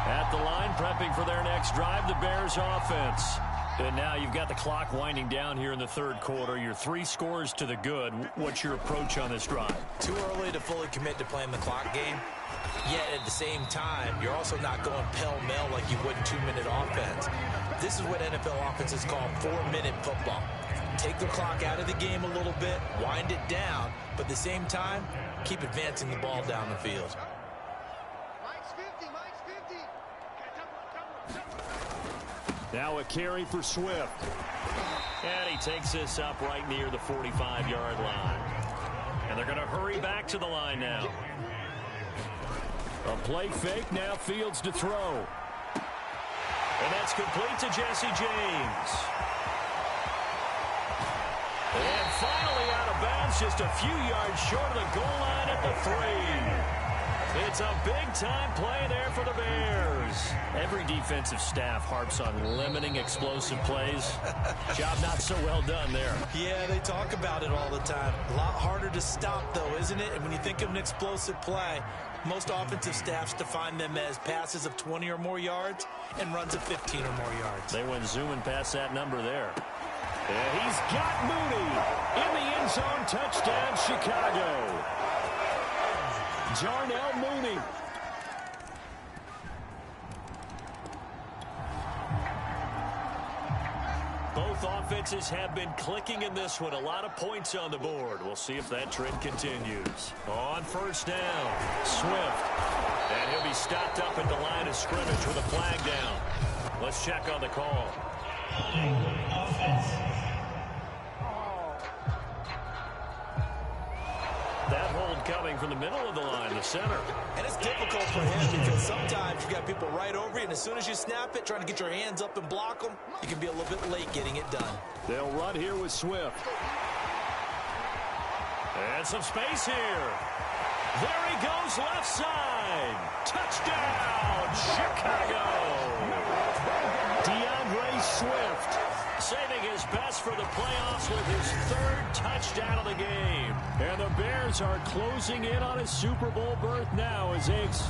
At the line, prepping for their next drive, the Bears offense. And now you've got the clock winding down here in the third quarter. You're 3 scores to the good. What's your approach on this drive? Too early to fully commit to playing the clock game. Yet at the same time, you're also not going pell-mell like you would in 2-minute offense. This is what NFL offenses call 4-minute football. Take the clock out of the game a little bit, wind it down, but at the same time, keep advancing the ball down the field. Now a carry for Swift. And he takes this up right near the 45-yard line. And they're going to hurry back to the line now. A play fake, now Fields to throw. And that's complete to Jesse James. And finally out of bounds, just a few yards short of the goal line at the 3. It's a big-time play there for the Bears. Every defensive staff harps on limiting explosive plays. Job not so well done there. Yeah, they talk about it all the time. A lot harder to stop, though, isn't it? And when you think of an explosive play, most offensive staffs define them as passes of 20 or more yards and runs of 15 or more yards. They went zooming past that number there. And he's got Mooney in the end zone. Touchdown, Chicago. Darnell Mooney. Both offenses have been clicking in this one. A lot of points on the board. We'll see if that trend continues. On first down, Swift. And he'll be stopped up at the line of scrimmage with a flag down. Let's check on the call. That hold coming from the middle of the line, the center. And it's difficult for him because sometimes you got people right over you, and as soon as you snap it, trying to get your hands up and block them, you can be a little bit late getting it done. They'll run here with Swift. And some space here. There he goes, left side. Touchdown, Chicago. DeAndre Swift saving his best for the playoffs with his third touchdown of the game. And the Bears are closing in on a Super Bowl berth now as Iggs.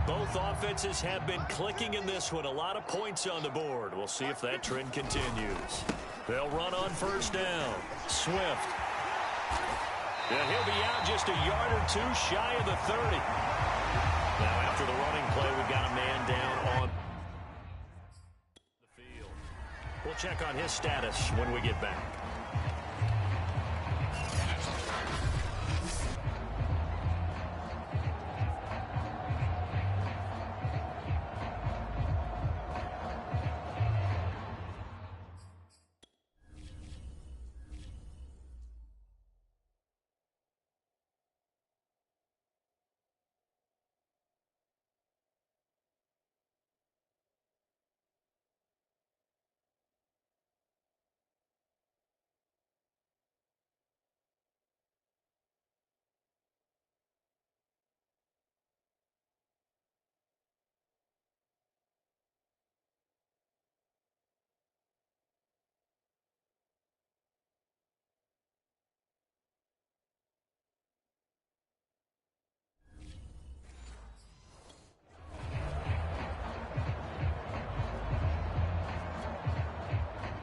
Both offenses have been clicking in this one. A lot of points on the board. We'll see if that trend continues. They'll run on first down. Swift. And he'll be out just a yard or two shy of the 30. Now, after the running play, we've got a man down on the field. We'll check on his status when we get back.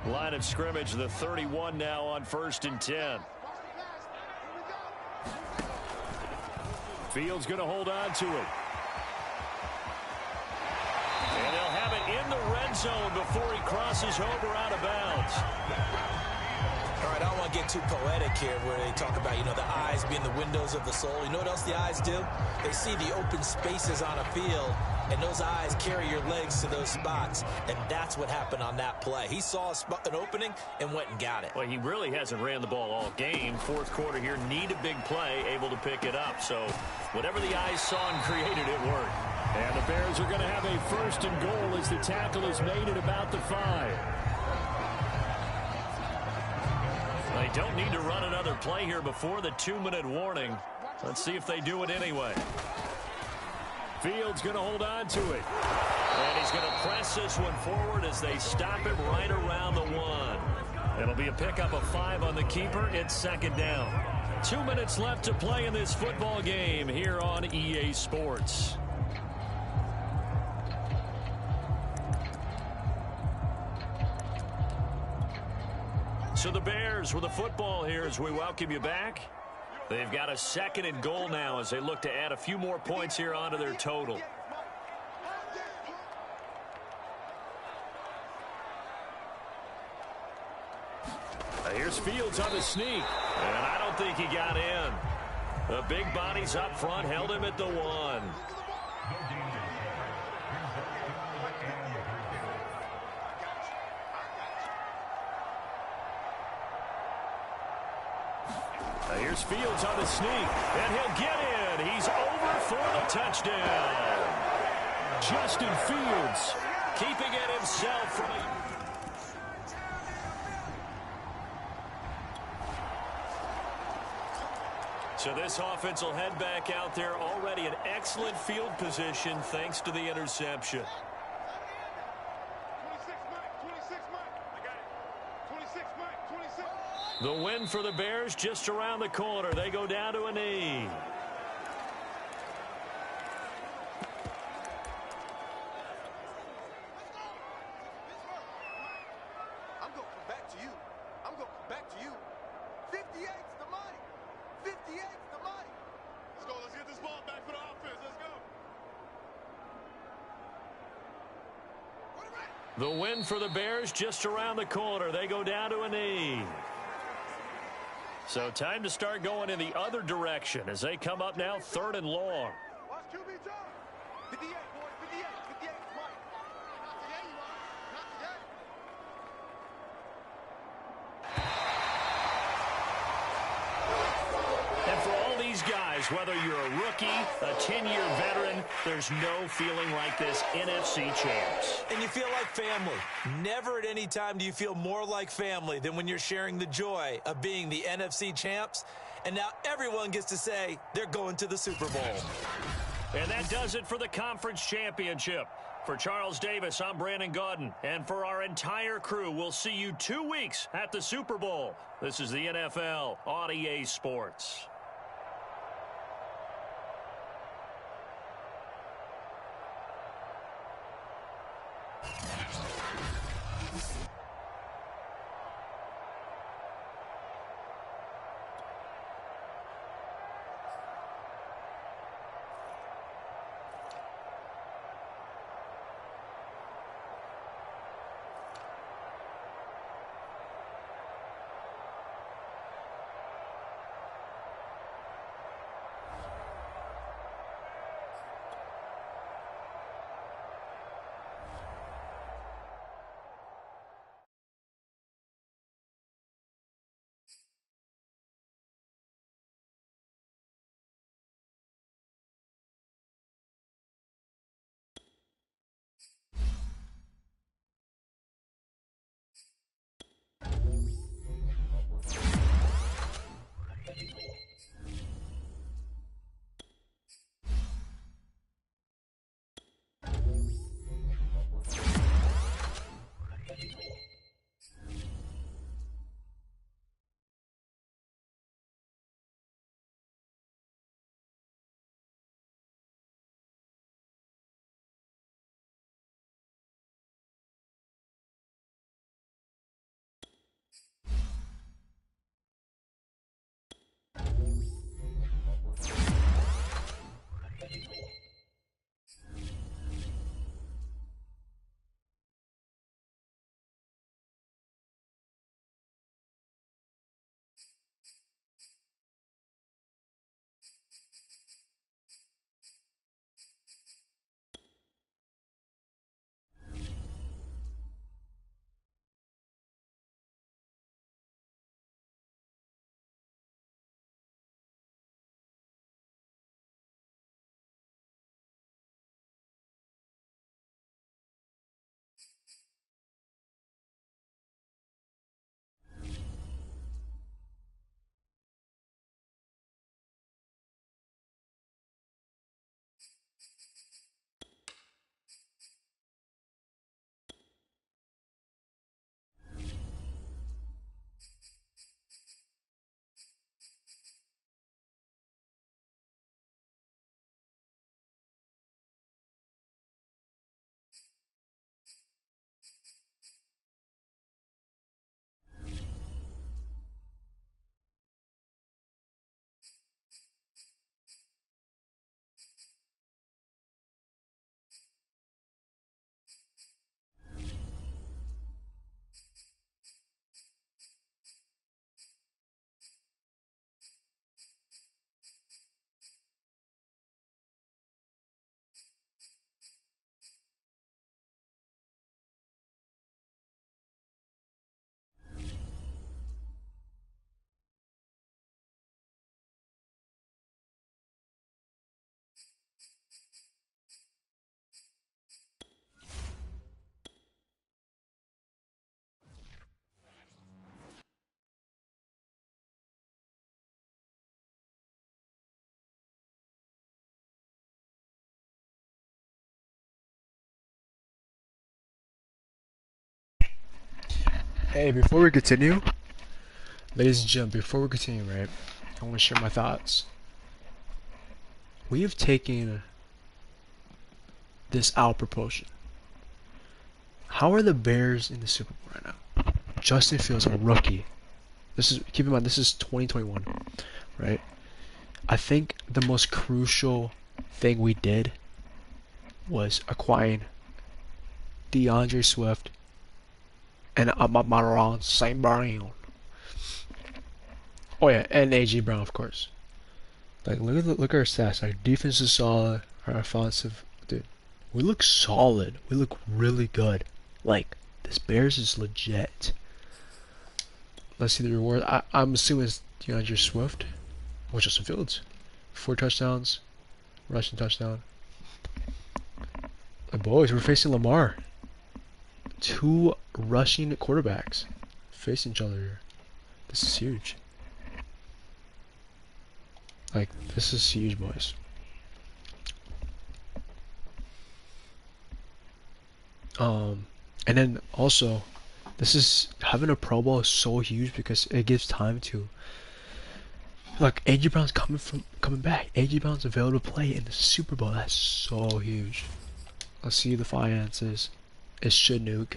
Line of scrimmage, the 31 now on 1st and 10. Fields going to hold on to it. And they'll have it in the red zone before he crosses over out of bounds. All right, I don't want to get too poetic here where they talk about, the eyes being the windows of the soul. You know what else the eyes do? They see the open spaces on a field, and those eyes carry your legs to those spots, and that's what happened on that play. He saw an opening and went and got it. Well, he really hasn't ran the ball all game. Fourth quarter here, need a big play, able to pick it up. So whatever the eyes saw and created, it worked. And the Bears are going to have a 1st and goal as the tackle is made at about the 5. They don't need to run another play here before the 2-minute warning. Let's see if they do it anyway. Fields going to hold on to it. And he's going to press this one forward as they stop him right around the 1. It'll be a pickup of 5 on the keeper. It's 2nd down. 2 minutes left to play in this football game here on EA Sports. So the Bears with the football here as we welcome you back. They've got a 2nd and goal now as they look to add a few more points here onto their total. Here's Fields on the sneak, and I don't think he got in. The big bodies up front held him at the 1. Here's Fields on the sneak, and he'll get in. He's over for the touchdown. Justin Fields keeping it himself from a... So this offense will head back out there, already in excellent field position thanks to the interception. 26, Mike. 26, Mike. I got it. 26, Mike. 26. The win for the Bears just around the corner. They go down to a knee. I'm going to come back to you. I'm going to come back to you. 58's the money. 58's the money. Let's go. Let's get this ball back for the offense. Let's go. The win for the Bears just around the corner. They go down to a knee. So time to start going in the other direction as they come up now 3rd and long. Watch QB turn. 58, boys. 58. 58 is Mike. Not today, you are. Not today. And for all these guys, whether you're a rookie, a 10-year veteran, there's no feeling like this NFC champs. And you feel like family. Never at any time do you feel more like family than when you're sharing the joy of being the NFC champs. And now everyone gets to say they're going to the Super Bowl. And that does it for the conference championship. For Charles Davis, I'm Brandon Gaudin. And for our entire crew, we'll see you 2 weeks at the Super Bowl. This is the NFL on EA Sports. Hey, before we continue, ladies and gentlemen, before we continue, right, I want to share my thoughts. We have taken this out of proportion. How are the Bears in the Super Bowl right now? Justin Fields, a rookie. Keep in mind, this is 2021, right? I think the most crucial thing we did was acquiring DeAndre Swift and Amon-Ra St. Brown. Oh yeah, and A.J. Brown, of course. Like, look at our stats. Our defense is solid. Our offensive, dude, we look solid. We look really good. Like, this Bears is legit. Let's see the reward. I'm assuming it's DeAndre Swift or Justin Fields. 4 touchdowns, rushing touchdown. And boys, we're facing Lamar. 2 rushing quarterbacks facing each other here. This is huge. Like, this is huge, boys. And then also, having a Pro Bowl is so huge because it gives time to, like, A.J. Brown's coming back. A.J. Brown's available to play in the Super Bowl. That's so huge. Let's see the finances. It's Chinook.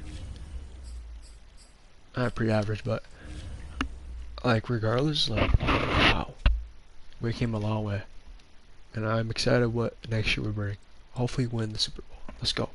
Not pretty average, but like, regardless, like, wow, we came a long way, and I'm excited what next year we bring. Hopefully, win the Super Bowl. Let's go.